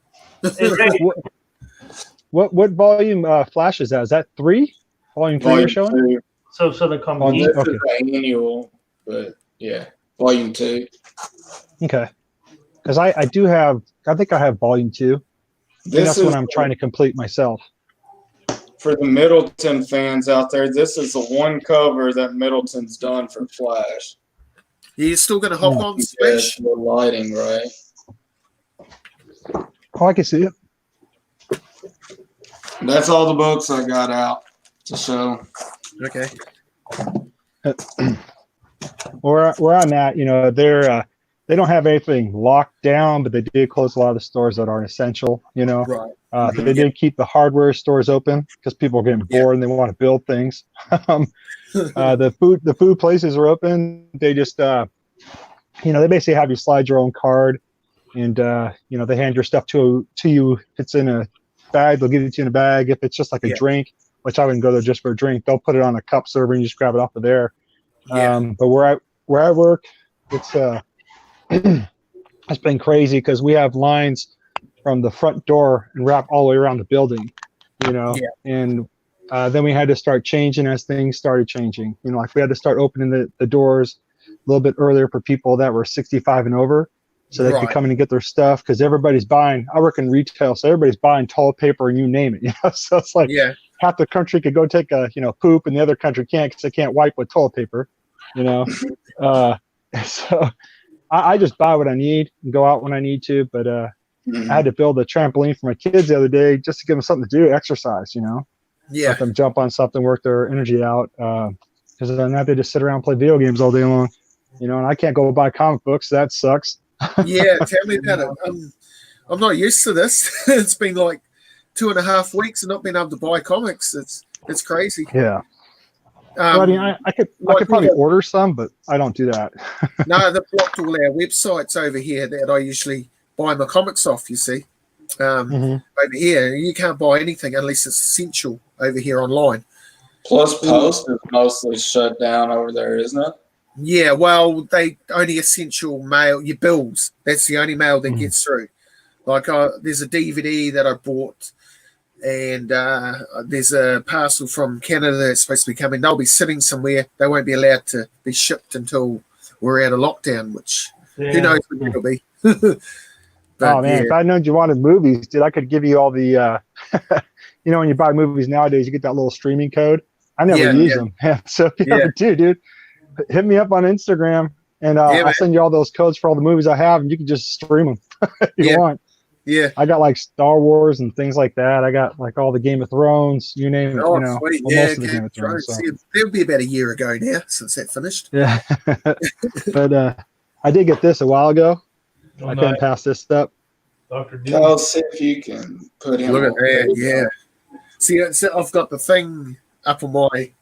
What volume Flash is that? Is that 3? Volume 3 you're showing? 2. So Southern Comic. This is the annual, but yeah, volume 2. Okay. Because I think I have volume 2. That's what I'm trying to complete myself. For the Middleton fans out there, this is the one cover that Middleton's done for Flash. You're still going to hop on Splash? The lighting, right? Oh, I can see it. That's all the books I got out to show. Okay. Where I'm at, they don't have anything locked down, but they did close a lot of the stores that aren't essential. Right. But they did keep the hardware stores open because people are getting bored and they want to build things. The food places are open. They just, they basically have you slide your own card, and they hand your stuff to you. If it's in a bag, they'll give it to you in a bag. If it's just like a drink, which I wouldn't go there just for a drink, they'll put it on a cup server and you just grab it off of there. But where I work, it's it's been crazy because we have lines from the front door and wrap all the way around the building, and then we had to start changing as things started changing. Like we had to start opening the doors a little bit earlier for people that were 65 and over, so they could come in and get their stuff, because everybody's buying. I work in retail, so everybody's buying toilet paper and you name it. So it's like half the country could go take a poop and the other country can't because they can't wipe with toilet paper. So I just buy what I need and go out when I need to. But I had to build a trampoline for my kids the other day just to give them something to do, exercise. Let them jump on something, work their energy out. Because then they just sit around and play video games all day long. And I can't go buy comic books. So that sucks. Yeah, tell me about it. I'm not used to this. It's been like 2.5 weeks and not being able to buy comics. It's crazy. Yeah. I could probably order some, but I don't do that. No, they've blocked all our websites over here that I usually buy my comics off, you see. Over here, you can't buy anything unless it's essential over here online. Plus, Post is mostly shut down over there, isn't it? Yeah, well, they only essential mail, your bills. That's the only mail that gets through. Like, there's a DVD that I bought, and there's a parcel from Canada that's supposed to be coming. They'll be sitting somewhere. They won't be allowed to be shipped until we're out of lockdown, which who knows when it'll be. But, man, if I'd known you wanted movies, dude, I could give you all the, when you buy movies nowadays, you get that little streaming code. I never Yeah, use yeah. them. Yeah. So if you Yeah. ever do, dude, hit me up on Instagram, and Yeah, I'll man. send you all those codes for all the movies I have, and you can just stream them if you Yeah. want. Yeah. I got like Star Wars and things like that. I got like all the Game of Thrones, you name it. Oh, You know, sweet. well, Yeah, most of the Game of Thrones. So. It'll be about a year ago now since that finished. Yeah, but I did get this a while ago. Oh, I couldn't pass this up. Dr. D. I'll see if you can put him. Look at on that. video. Yeah. See, I've got the thing up on my.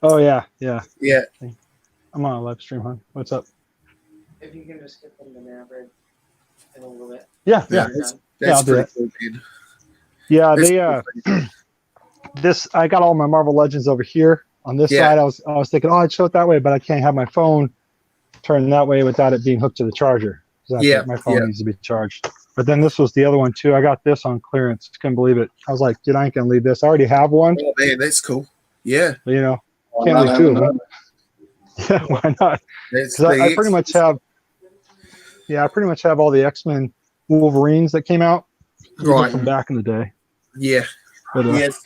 Oh yeah, yeah. Yeah. I'm on a live stream, huh? What's up? If you can just skip them to now, Brad, in a little bit. Yeah, Yeah. yeah. That's I'll do pretty that. cool, man. Yeah, That's they this I got all my Marvel Legends over here. On this Yeah. side, I was thinking, oh, I'd show it that way, but I can't have my phone turned that way without it being hooked to the charger. Yeah, My phone yeah. needs to be charged. But then this was the other one too. I got this on clearance. Couldn't believe it. I was like, dude, I ain't gonna leave this. I already have one. Oh man, that's cool. Yeah. But, you know, Why can't not leave have two of them. another? Yeah, why not? That's 'Cause I the pretty much have. Yeah, I pretty much have all the X-Men Wolverines that came out Right. from back in the day. Yeah. But, Yes.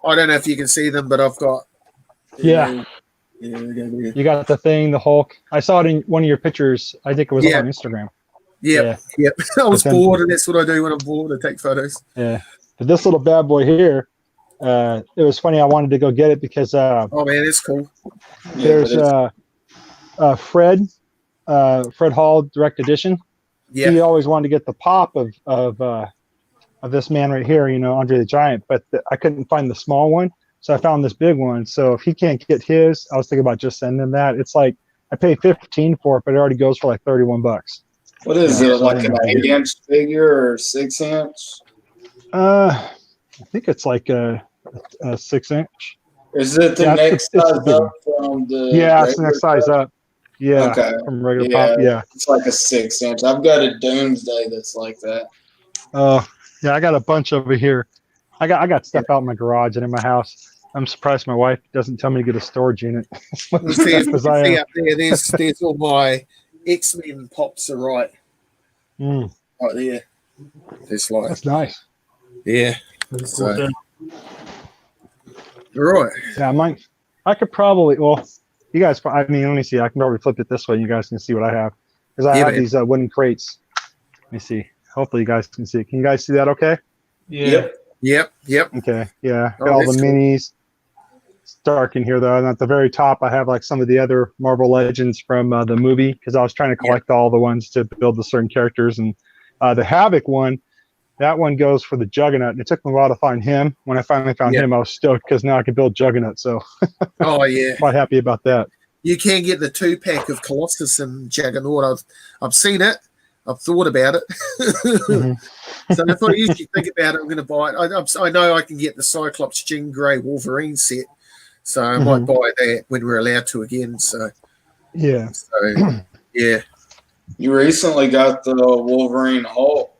I don't know if you can see them, but I've got. Yeah. Yeah. Yeah. You got the Thing, the Hulk. I saw it in one of your pictures. I think it was Yeah. on Instagram. Yep. I was But then- bored, and that's what I do when I'm bored. I take photos. Yeah. But this little bad boy here, it was funny. I wanted to go get it because Oh man, it's cool. Yeah, there's but it's- Fred Hall Direct Edition. Yeah. He always wanted to get the pop of this man right here, you know, Andre the Giant, but I couldn't find the small one, so I found this big one. So if he can't get his, I was thinking about just sending him that. It's like I pay $15 for it, but it already goes for like $31. what is Yeah, it, like an 8-inch figure or 6-inch? I think it's like a 6-inch. Is it the Yeah, next it's size big. up from the? Yeah, it's the regular next size size? up. Yeah, Okay. from regular Yeah. pop. Yeah. It's like a 6-inch. I've got a Doomsday that's like that. Oh, yeah, I got a bunch over here. I got stuff out in my garage and in my house. I'm surprised my wife doesn't tell me to get a storage unit. You see, Because I see am. up there, there's all my X-Men pops are right there. It's like, That's nice. yeah. That's So- cool. Right. Yeah, I could probably, well, you guys, I mean, let me see. I can probably flip it this way. You guys can see what I have. Because I Yeah, have man. these wooden crates. Let me see. Hopefully you guys can see it. Can you guys see that okay? Yeah. Yep. Okay. Yeah. Oh, Got all the that's cool. minis. It's dark in here, though. And at the very top, I have like some of the other Marvel Legends from the movie because I was trying to collect all the ones to build the certain characters. And the Havoc one, that one goes for the Juggernaut. And it took me a while to find him. When I finally found Yeah. him, I was stoked because now I can build Juggernaut. So Oh yeah. quite happy about that. You can get the 2-pack of Colossus and Juggernaut. I've seen it. I've thought about it. Mhm. So if I usually think about it, I'm going to buy it. I know I can get the Cyclops Jean Grey Wolverine set, so I might buy that when we're allowed to again. So Yeah. yeah, You recently got the Wolverine Hulk.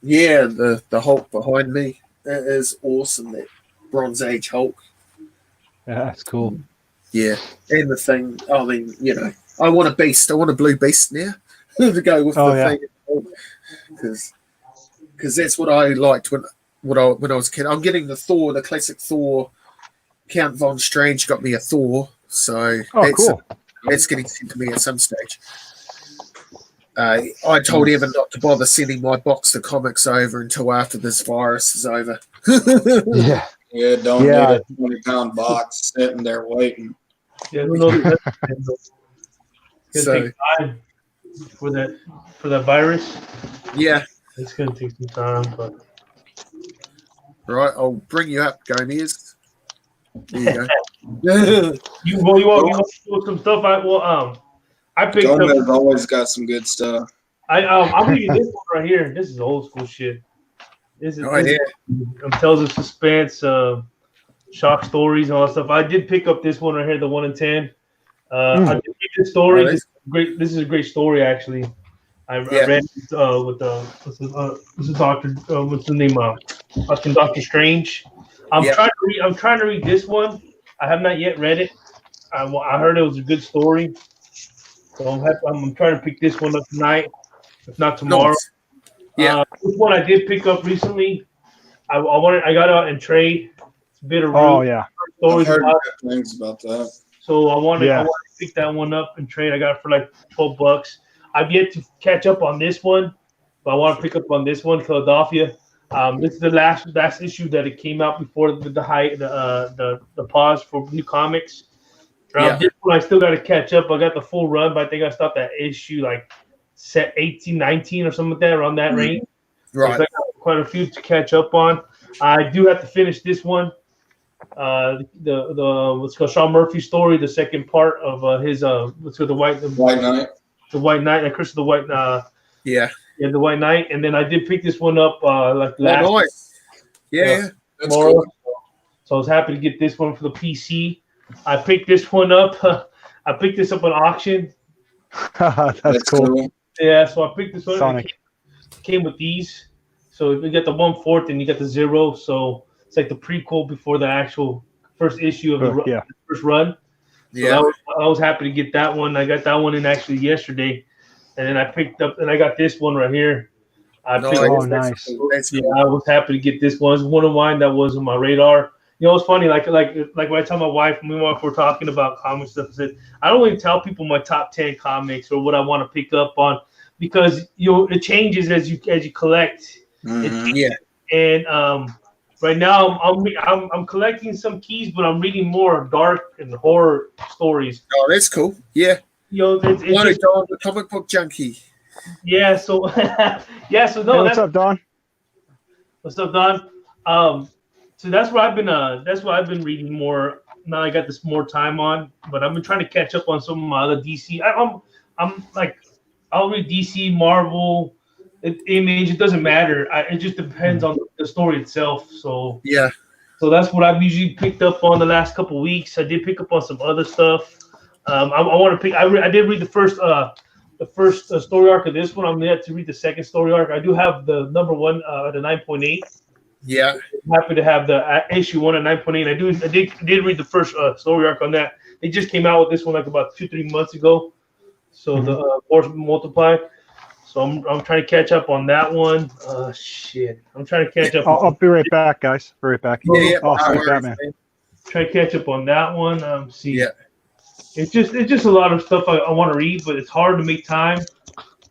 yeah. The Hulk behind me, that is awesome. That Bronze Age Hulk. Yeah, that's cool. Yeah, and the thing. I mean, you know, I want a beast. I want a blue beast now to go with Oh, the yeah. thing, because that's what I liked when I was a kid. I'm getting the Thor, the classic Thor. Count Von Strange got me a Thor, so Oh, cool. that's getting sent to me at some stage. I told Evan not to bother sending my box of comics over until after this virus is over. Yeah. Yeah, don't Yeah. need a 20-pound box sitting there waiting. Yeah, who knows? It's gonna So take time for that virus. yeah, It's gonna take some time, but right. I'll bring you up, Gomez. There you go. you want to do some stuff? I picked up. Gomez always got some good stuff. I'll give you this one right here. This is old school shit. This is Oh yeah, tells of suspense, shock stories, and all that stuff. I did pick up this one right here, the 1 in 10. I did read this story. Oh, This is great. This is a great story, actually. I read it with this is Doctor. What's the name? Fucking Doctor Strange. I'm trying to read this one. I have not yet read it. I heard it was a good story, so I'm trying to pick this one up tonight, if not tomorrow. Nice. Yeah. This one I did pick up recently. I got it out in trade. It's Bitterroot. Oh yeah. Stories I've heard about good things about that. So I wanted Yeah. to pick that one up and trade. I got it for like $12. I've yet to catch up on this one, but I want to pick up on this one, Philadelphia. This is the last issue that it came out before the pause for new comics. This one I still got to catch up. I got the full run, but I think I stopped at issue like 18, 19 or something like that, around that range. Right. So I got quite a few to catch up on. I do have to finish this one. The what's called Sean Murphy story, the second part of his what's called the White Knight, like Chris of the White the White Knight, and then I did pick this one up like last That's tomorrow. cool. So I was happy to get this one for the PC. I picked this one up. I picked this up on auction. That's cool. Yeah, so I picked this one. Sonic. It came with these. So you got the 1/4 and you got the 0. So it's like the prequel before the actual first issue of the first run. So I was happy to get that one. I got that one in actually yesterday. And then I picked up, and I got this one right here. Nice. I was happy to get this one. It's one of mine that was on my radar. You know, it's funny, like when I tell my wife, me and my wife were talking about comic stuff, I said, I don't really tell people my top 10 comics or what I want to pick up on, because it changes as you collect. Mm-hmm. And right now I'm collecting some keys, but I'm reading more dark and horror stories. Oh, that's cool. Yeah. It's Just, Don, the comic book junkie. Yeah. So no. Hey, what's up, Don? What's up, Don? So that's what I've been reading more. Now I got this more time on, but I've been trying to catch up on some of my other DC. I'm like, I'll read DC, Marvel, Image. It doesn't matter. It just depends on the story itself. So yeah. So that's what I've usually picked up on the last couple of weeks. I did pick up on some other stuff. I want to pick. I did read the first story arc of this one. I'm yet to read the second story arc. I do have the number one, the 9.8. Yeah, I'm happy to have the issue 1 at 9.8. I did read the first story arc on that. They just came out with this one like about 2-3 months ago. So the Force Multiply. So I'm trying to catch up on that one. Shit, I'm trying to catch up. I'll be right back, guys. Be right back. Yeah. Sorry, Batman. Try to catch up on that one. See. Yeah. It's just a lot of stuff I want to read, but it's hard to make time.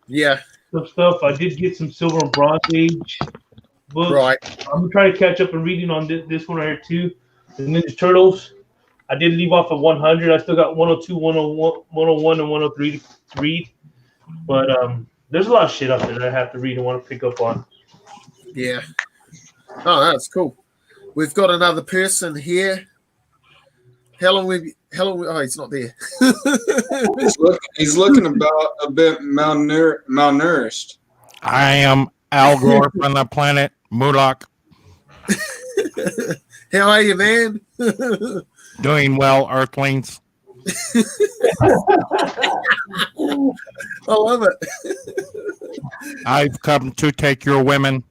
Yeah. Some stuff. I did get some Silver and Bronze Age books. Right. I'm trying to catch up and reading on this one right here too. The Ninja Turtles. I did leave off at 100. I still got 102, 101, and 103 to read. But there's a lot of shit out there that I have to read and want to pick up on. Yeah. Oh, that's cool. We've got another person here. How long? Oh, he's not there. He's looking about a bit malnourished. I am Al Gore from the planet Mulak. How are you, man? Doing well, Earthlings. I love it. I've come to take your women.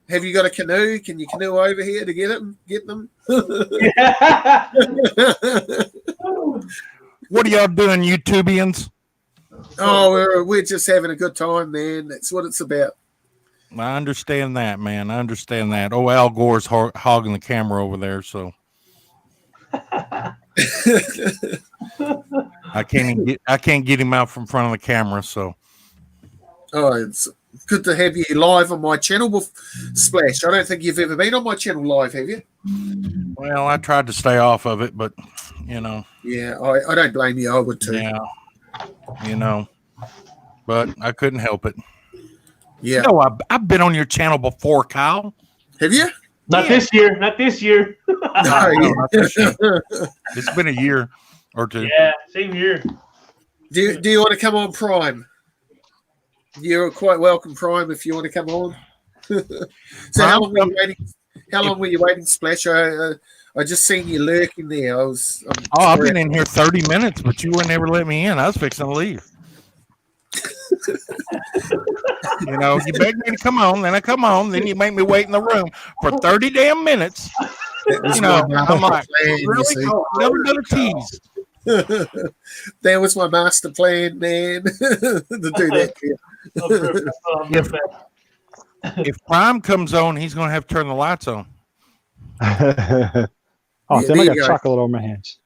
Have you got a canoe? Can you canoe over here to get them? What are y'all doing, YouTubians? Oh, we're just having a good time, man. That's what it's about. I understand that, man. I understand that. Oh, Al Gore's hogging the camera over there, so I can't get him out from front of the camera. So, it's good to have you live on my channel, Splash. I don't think you've ever been on my channel live, have you? Well, I tried to stay off of it, but Yeah, I don't blame you. I would too. Yeah, but I couldn't help it. Yeah. I've been on your channel before, Kyle. Have you? Not this year. Not this year. No, not this year. It's been a year or two. Yeah, same here. Do you want to come on Prime? You're quite welcome, Prime, if you want to come on. So how long were you waiting, Splash? I just seen you lurking there. I've been in here 30 minutes, but you wouldn't ever let me in. I was fixing to leave. You begged me to come on, then I come on, then you make me wait in the room for 30 damn minutes. I'm like, really? Never done a tease. That was my master plan, man, to do that. If Prime comes on, he's going to have to turn the lights on. Oh, Yeah, damn, there I you got go. chocolate all over my hands.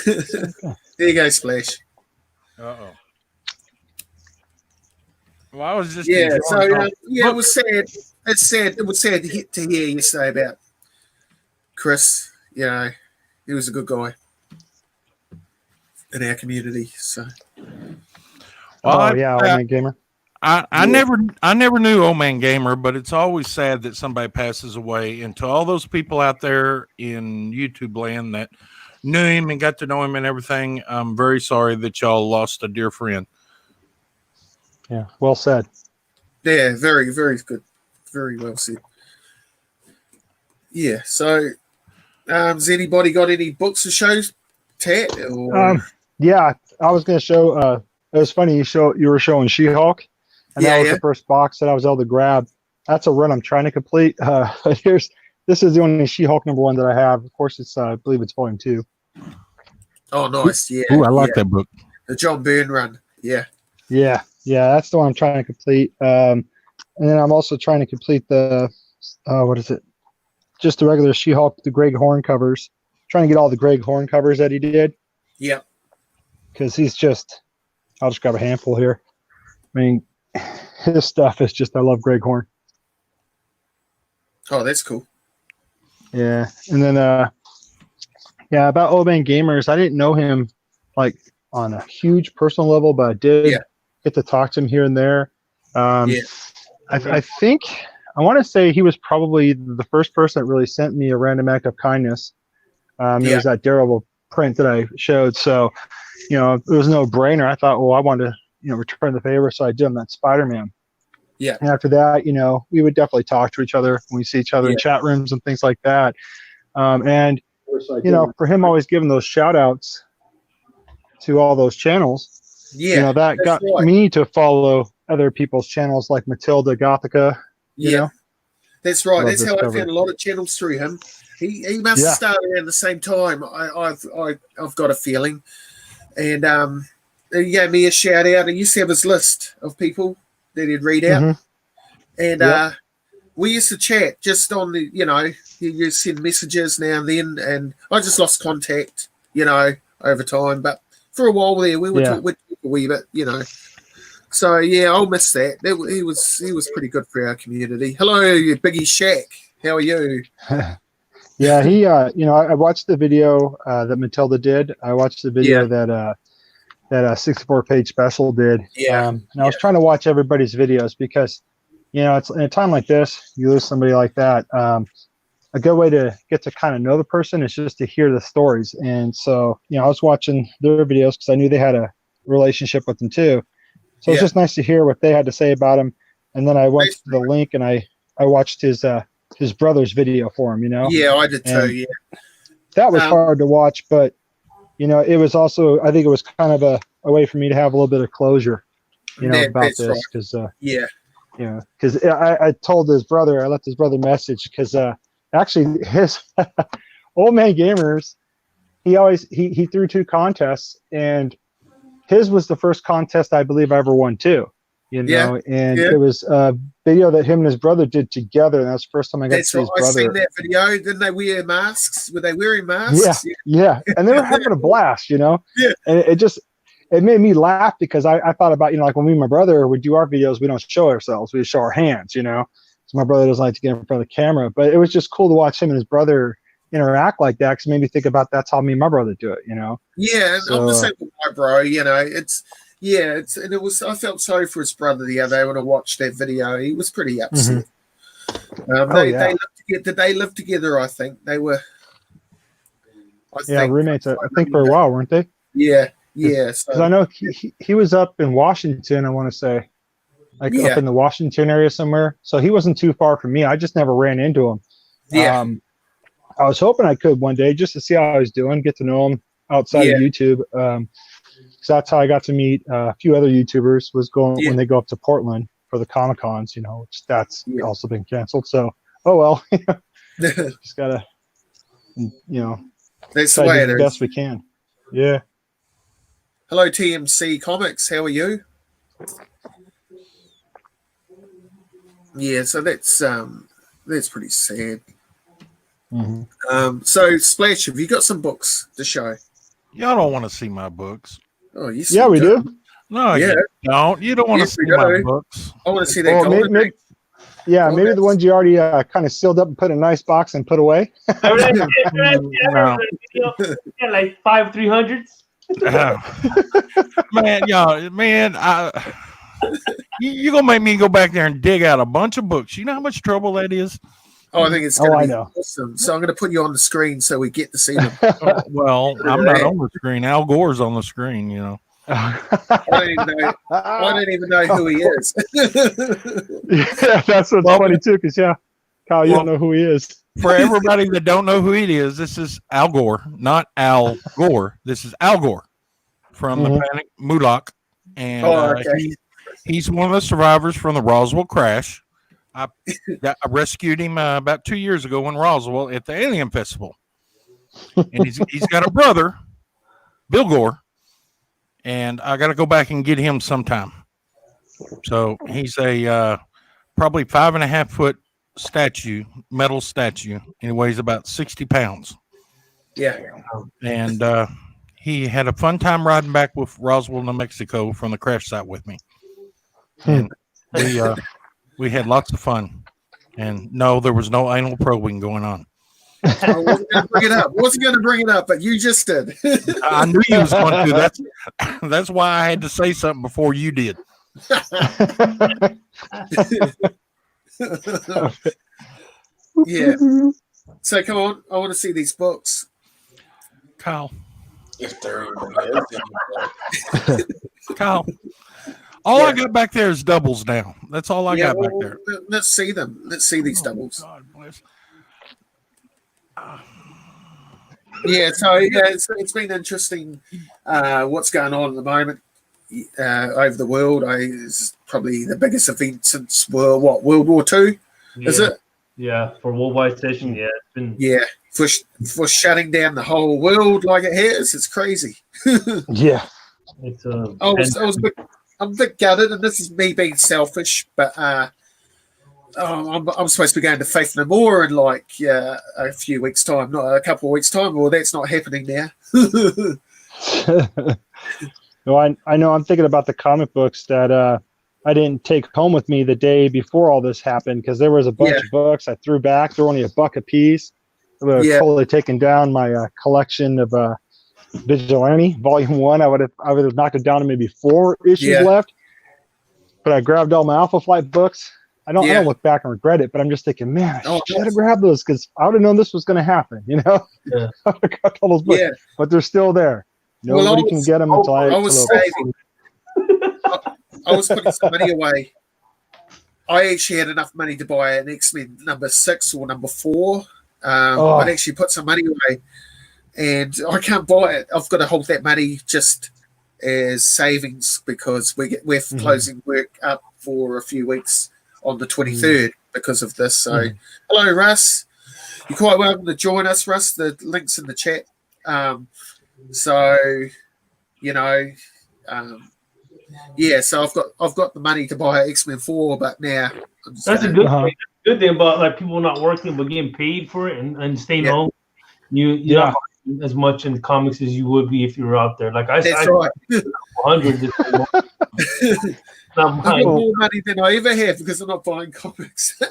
There you go, Splash. Uh-oh. Well, I was just Yeah, enjoying so our- yeah, it Look, was sad. It's sad. It was sad to hear you say about Chris. You know, he was a good guy in our community. So well, Yeah, old man gamer. I never knew Old Man Gamer, but it's always sad that somebody passes away. And to all those people out there in YouTube land that knew him and got to know him and everything, I'm very sorry that y'all lost a dear friend. Yeah, well said. yeah, very, very good, very well said. Yeah. So, has anybody got any books to show, Tat? Or Yeah, I was going to show. It was funny you were showing She-Hulk, and that was the first box that I was able to grab. That's a run I'm trying to complete. This is the only She-Hulk #1 that I have. Of course, it's I believe it's volume 2. Oh, nice. Yeah. Ooh, I like that book. The John Byrne run. Yeah. Yeah, that's the one I'm trying to complete. And then I'm also trying to complete the what is it? Just the regular She-Hulk, the Greg Horn covers. Trying to get all the Greg Horn covers that he did. Yeah. Because he's just, I'll just grab a handful here. I mean, his stuff is just, I love Greg Horn. Oh, that's cool. Yeah. And then, about Old Man Gamers, I didn't know him like on a huge personal level, but I did get to talk to him here and there. I think, I want to say he was probably the first person that really sent me a random act of kindness. It was that Daredevil print that I showed. So, it was no brainer. I thought, well, I wanted to, return the favor. So I did him that Spider-Man. Yeah. And after that, we would definitely talk to each other when we see each other in chat rooms and things like that. And, for him always giving those shout outs to all those channels, that got me to follow other people's channels like Matilda Gothica. That's right. Love That's how I Discovery. found a lot of channels through him. He must have started around the same time. I've got a feeling, and he gave me a shout out. He used to have his list of people that he'd read out, and we used to chat just on the. He used to send messages now and then, and I just lost contact, over time. But for a while there, we would talk a wee bit, So I'll miss that. He was pretty good for our community. Hello, Biggie Shaq. How are you? Yeah, he. I watched the video that Matilda did. I watched the video that 64-page special did. Yeah. And I was trying to watch everybody's videos because, it's in a time like this, you lose somebody like that. A good way to get to kind of know the person is just to hear the stories. And so, I was watching their videos because I knew they had a relationship with them too. So it's just nice to hear what they had to say about him. And then I went to the link and I watched his brother's video for him, Yeah, I did too, yeah. That was hard to watch, but, it was also, I think it was kind of a way for me to have a little bit of closure, about this. Because, because I told his brother, I left his brother a message because actually his Old Man Gamers, he threw 2 contests and his was the first contest I believe I ever won too, and it was a video that him and his brother did together, and that's the first time I got to see his brother. I seen that video. Didn't they wear masks? Were they wearing masks? Yeah, and they were having a blast, and it made me laugh because I thought about, like when me and my brother would do our videos, we don't show ourselves, we show our hands, so my brother doesn't like to get in front of the camera, but it was just cool to watch him and his brother interact like that because it made me think about that's how me and my brother do it, Yeah, and so, I'm the same with my bro, and it was. I felt sorry for his brother the other day when I watched that video. He was pretty upset. They lived together. I think they were. Roommates. I think for a while, weren't they? Yeah. Because I know he was up in Washington. I want to say, up in the Washington area somewhere. So he wasn't too far from me. I just never ran into him. Yeah. I was hoping I could one day just to see how he's doing, get to know him outside of YouTube. So that's how I got to meet a few other YouTubers when they go up to Portland for the Comic-Cons, which that's also been canceled. So, oh well, just gotta, that's the way it is. Best we can. Yeah. Hello, TMC Comics. How are you? Yeah, so that's pretty sad. So, Splash, have you got some books to show? Y'all don't want to see my books. Oh, yes, Yeah, we do. No, Yeah. you don't. You don't want Yes, to we see my do. books. I want to see that Well, golden ring. Yeah, Oh, maybe that's- the ones you already kind of sealed up and put in a nice box and put away. No. Like 300s. Man, y'all, man, you're gonna make me go back there and dig out a bunch of books. You know how much trouble that is? Oh, I think it's Oh, going I to be know. awesome. So I'm going to put you on the screen so we get to see them. Well, I'm not on the screen. Al Gore's on the screen, you know. I don't even know who he is. Yeah, that's what's funny too, because Kyle, you don't know who he is. For everybody that don't know who it is, this is Al Gore, not Al Gore. This is Al Gore from the Panic Mulak, and he's one of the survivors from the Roswell crash. I rescued him about 2 years ago in Roswell at the Alien Festival, and he's got a brother, Bill Gore, and I got to go back and get him sometime. So he's a probably 5.5 foot metal statue, and he weighs about 60 pounds. Yeah. And he had a fun time riding back with Roswell, New Mexico from the crash site with me. And we had lots of fun. And no, there was no anal probing going on. I wasn't going to bring it up, but you just did. I knew you was going to. That's why I had to say something before you did. Yeah. So come on, I want to see these books. Kyle. If there even is. Kyle. All I got back there is doubles now. That's all I got back there. Let's see them. Let's see these doubles. God bless. Yeah, so it's been interesting what's going on at the moment over the world. It's probably the biggest event since World War II, is it? Yeah, for worldwide session, yeah. It's been for shutting down the whole world like it has. It's crazy. Yeah. It's I'm a bit gutted, and this is me being selfish, but I'm supposed to be going to Faith No More in like a few weeks' time, not a couple of weeks' time. Well, that's not happening now. No, I know. I'm thinking about the comic books that I didn't take home with me the day before all this happened, because there was a bunch of books I threw back. They're only $1 a piece. I would have totally taken down my collection of Vigilante Volume 1. I would have knocked it down to maybe 4 issues left. But I grabbed all my Alpha Flight books. I don't look back and regret it, but I'm just thinking, man, I should have grabbed those, because I would have known this was going to happen. You know, I would have grabbed all those books, but they're still there. Nobody can get them until I was saving. I was putting some money away. I actually had enough money to buy an X-Men number 6 or number 4. I'd actually put some money away, and I can't buy it. I've got to hold that money just as savings, because we're closing work up for a few weeks on the 23rd because of this. So, hello, Russ. You're quite welcome to join us, Russ. The link's in the chat. So, so I've got the money to buy X-Men 4, but now that's a good thing. Good thing about like people not working but getting paid for it and staying home. You're not buying as much in comics as you would be if you were out there. Like that's right. 100. I've got more money than I ever have because I'm not buying comics.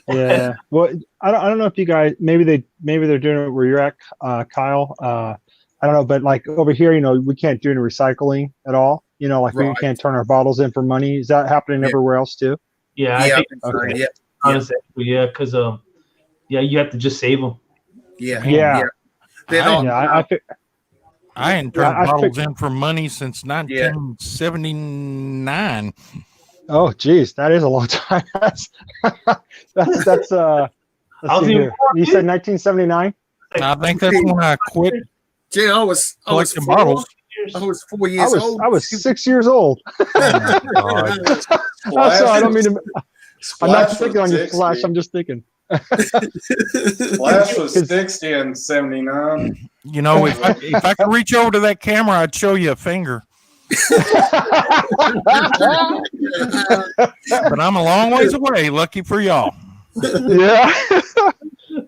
Yeah. Well, I don't know if you guys maybe they're doing it where you're at, Kyle. I don't know, but like over here, we can't do any recycling at all. Like we can't turn our bottles in for money. Is that happening everywhere else too? Yeah, I think so. Yeah. Honestly, because you have to just save them. Yeah. I hadn't turned bottles in for money since 1979. Oh, geez, that is a long time. That's let's see here. You said 1979? I think that's when I quit. Gee, I was collecting bottles. I was 4 years old. I was 6 years old. Oh my God. So I don't mean to. I'm not thinking on your Flash. I'm just thinking. Flash was 60 and 79. If I could reach over to that camera, I'd show you a finger. But I'm a long ways away. Lucky for y'all. Yeah.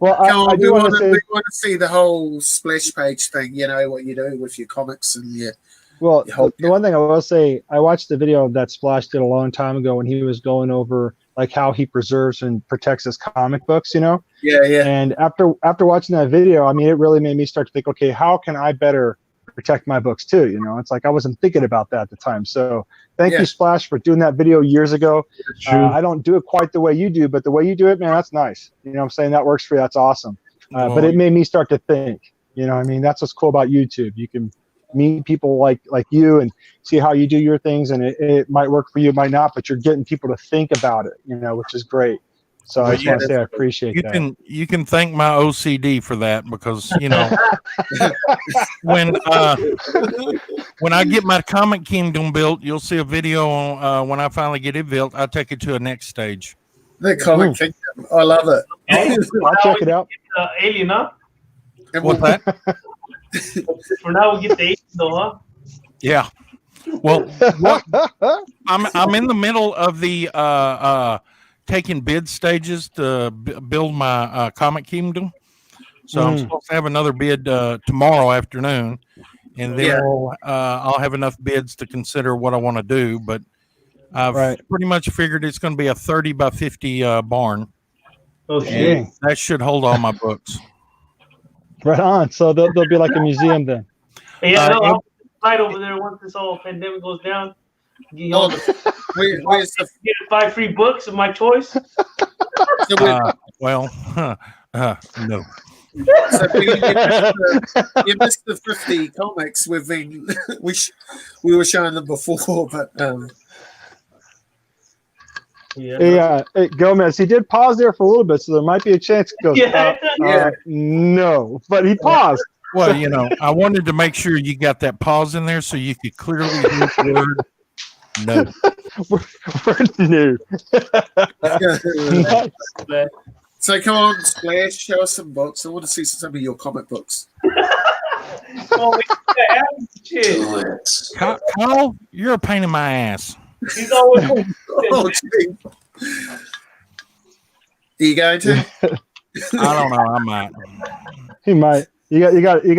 Well, I do want to say, we want to see the whole splash page thing. You know what you do with your comics and your. well, the one thing I will say, I watched the video that Splash did a long time ago when he was going over like how he preserves and protects his comic books, you know. Yeah, yeah. And after watching that video, I mean, it really made me start to think, okay, how can I better protect my books too? You know, it's like I wasn't thinking about that at the time. So thank you, Splash, for doing that video years ago. I don't do it quite the way you do, but the way you do it, man, that's nice. You know what I'm saying? That works for you. That's awesome. But it made me start to think, you know what I mean? That's what's cool about YouTube. You can meet people like you and see how you do your things, and it might work for you, it might not, but you're getting people to think about it, you know, which is great. So I just want to say I appreciate that. You can thank my OCD for that, because you know when I get my Comic Kingdom built, you'll see a video on when I finally get it built. I'll take it to a next stage. The Comic Kingdom, I love it. I'll check it out. Alien, huh? What's that? For now, we'll get the alien, though, huh? Yeah. Well, I'm in the middle of the taking bid stages to build my Comic Kingdom. So I'm supposed to have another bid tomorrow afternoon, and then I'll have enough bids to consider what I want to do. But I've pretty much figured it's going to be a 30 by 50 barn. Oh, shit. That should hold all my books. Right on. So they'll be like a museum then. Yeah, I'll fight over there once this whole pandemic goes down. Get 5 free books of my choice. No. So you missed the 50 comics. We've been we were showing them before, but Hey, Gomez, he did pause there for a little bit, so there might be a chance it goes, no, but he paused. Well, you know, I wanted to make sure you got that pause in there so you could clearly hear the word no. We're new. So come on, Splash, show us some books. I want to see some of your comic books. Kyle, you're a pain in my ass. He's always. Oh, gee. Are you going to? I don't know. I might. He might. You gotta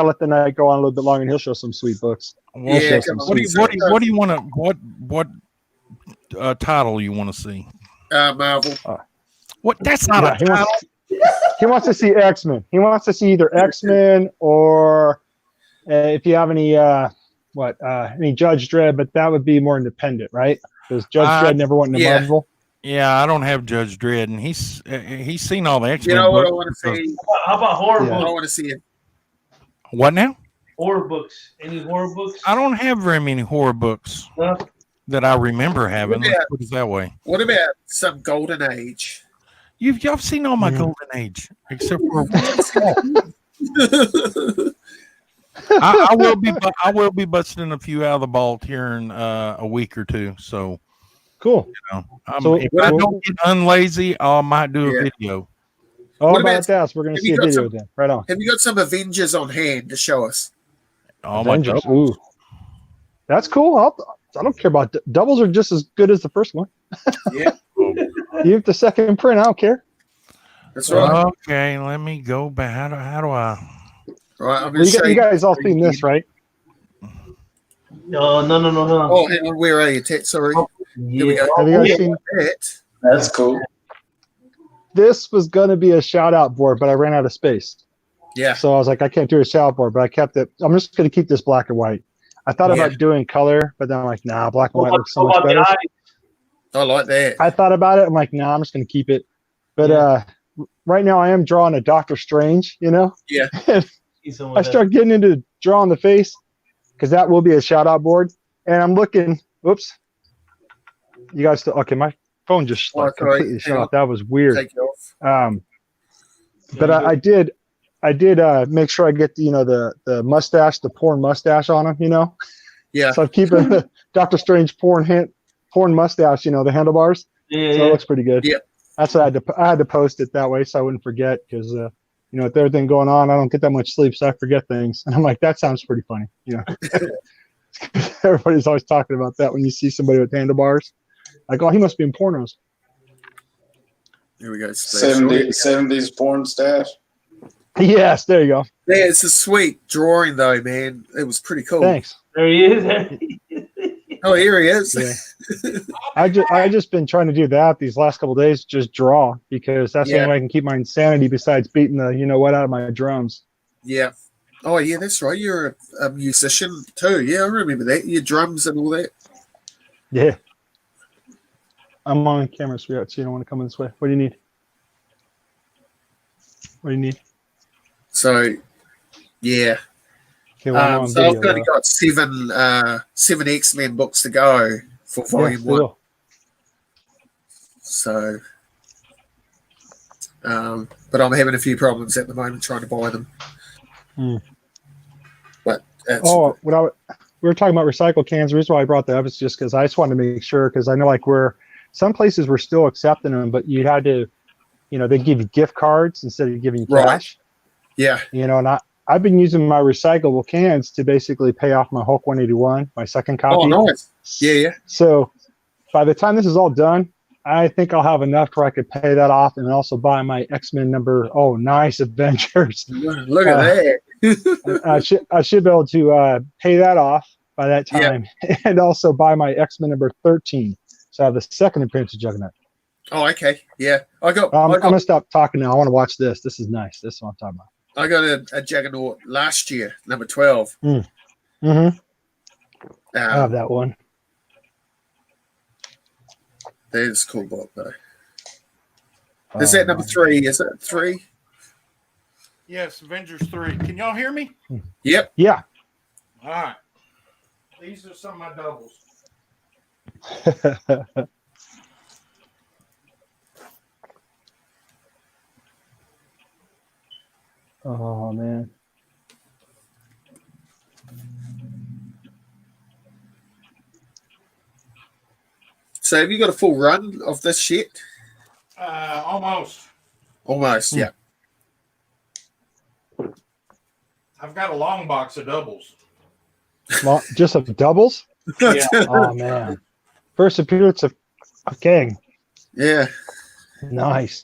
let the night go on a little bit longer, and he'll show some sweet books. What do you want to? What title you want to see? Marvel. What? That's not a title. He wants to see X-Men. He wants to see either X-Men or if you have any any Judge Dredd, but that would be more independent, right? Because Judge Dredd never went into Marvel. Yeah, I don't have Judge Dredd, and he's seen all the X-Men. You know what books, I want to see? How about horror books? I want to see it. What now? Horror books. Any horror books? I don't have very many horror books that I remember having. Let's put it that way. What about some Golden Age? Y'all seen all my Golden Age, except for I will be busting a few out of the vault here in a week or two. So cool. You know, if I don't get unlazy, I might do a video. Oh, what about that? We're going to see a video then. Right on. Have you got some Avengers on hand to show us? Oh my God. Ooh. That's cool. I don't care about doubles are just as good as the first one. Yeah. You have the second print. I don't care. That's right. Okay, let me go back. How do I? All right, you guys all seen this, right? No. Oh, hang on. Where are you, Ted? Sorry. Here we go. Have you guys seen it? That's cool. This was going to be a shout out board, but I ran out of space. Yeah. So I was like, I can't do a shout out board, but I kept it. I'm just going to keep this black and white. I thought about doing color, but then I'm like, nah, black and white looks so much better. I like that. I thought about it. I'm like, nah, I'm just going to keep it. But right now I am drawing a Doctor Strange, you know? Yeah. I start getting into drawing the face because that will be a shout out board. And I'm looking, whoops. You guys still, okay, my phone just completely shut off. That was weird. Take it off. But I did make sure I get the mustache, the porn mustache on him, you know? Yeah. So I'm keeping the Doctor Strange porn mustache, you know, the handlebars. Yeah. So it looks pretty good. Yeah. That's what I had to post it that way so I wouldn't forget because you know, with everything going on, I don't get that much sleep, so I forget things. And I'm like, that sounds pretty funny. You know, everybody's always talking about that when you see somebody with handlebars. Like, oh, he must be in pornos. Here we go. Splash. 70s porn stash. Yes, there you go. Yeah, it's a sweet drawing though, man. It was pretty cool. Thanks. There he is. Oh, here he is. Yeah. I just been trying to do that these last couple of days, just draw, because that's the only way I can keep my insanity besides beating the out of my drums. Yeah. Oh, yeah, that's right. You're a musician too. Yeah, I remember that. Your drums and all that. Yeah. I'm on camera, sweetheart, so you don't want to come this way. What do you need? What do you need? So, yeah. Okay, well, So I've only got seven X-Men books to go for volume 1. Cool. So, but I'm having a few problems at the moment trying to buy them. But that's, we were talking about recycle cans. The reason why I brought that up is just because I just wanted to make sure, because I know some places were still accepting them, but you had to, they give you gift cards instead of giving you cash. Yeah. And I've been using my recyclable cans to basically pay off my Hulk 181, my second copy. Oh, nice. Yeah. So by the time this is all done, I think I'll have enough where I could pay that off and also buy my X-Men number. Oh, nice Avengers. Look at that. I should be able to pay that off by that time, and also buy my X-Men number 13. So I have the second appearance of Juggernaut. Oh, okay. Yeah. I'm going to stop talking now. I want to watch this. This is nice. This is what I'm talking about. I got a Juggernaut last year, number 12. I have that one. That is a cool book, though. Is that number 3? Is that 3? Yes, Avengers 3. Can y'all hear me? Yep. Yeah. All right. These are some of my doubles. Oh, man. So have you got a full run of this shit? Almost. Almost, yeah. I've got a long box of doubles. Just of doubles? Yeah. Oh, man. First appearance of Gang. Yeah. Nice.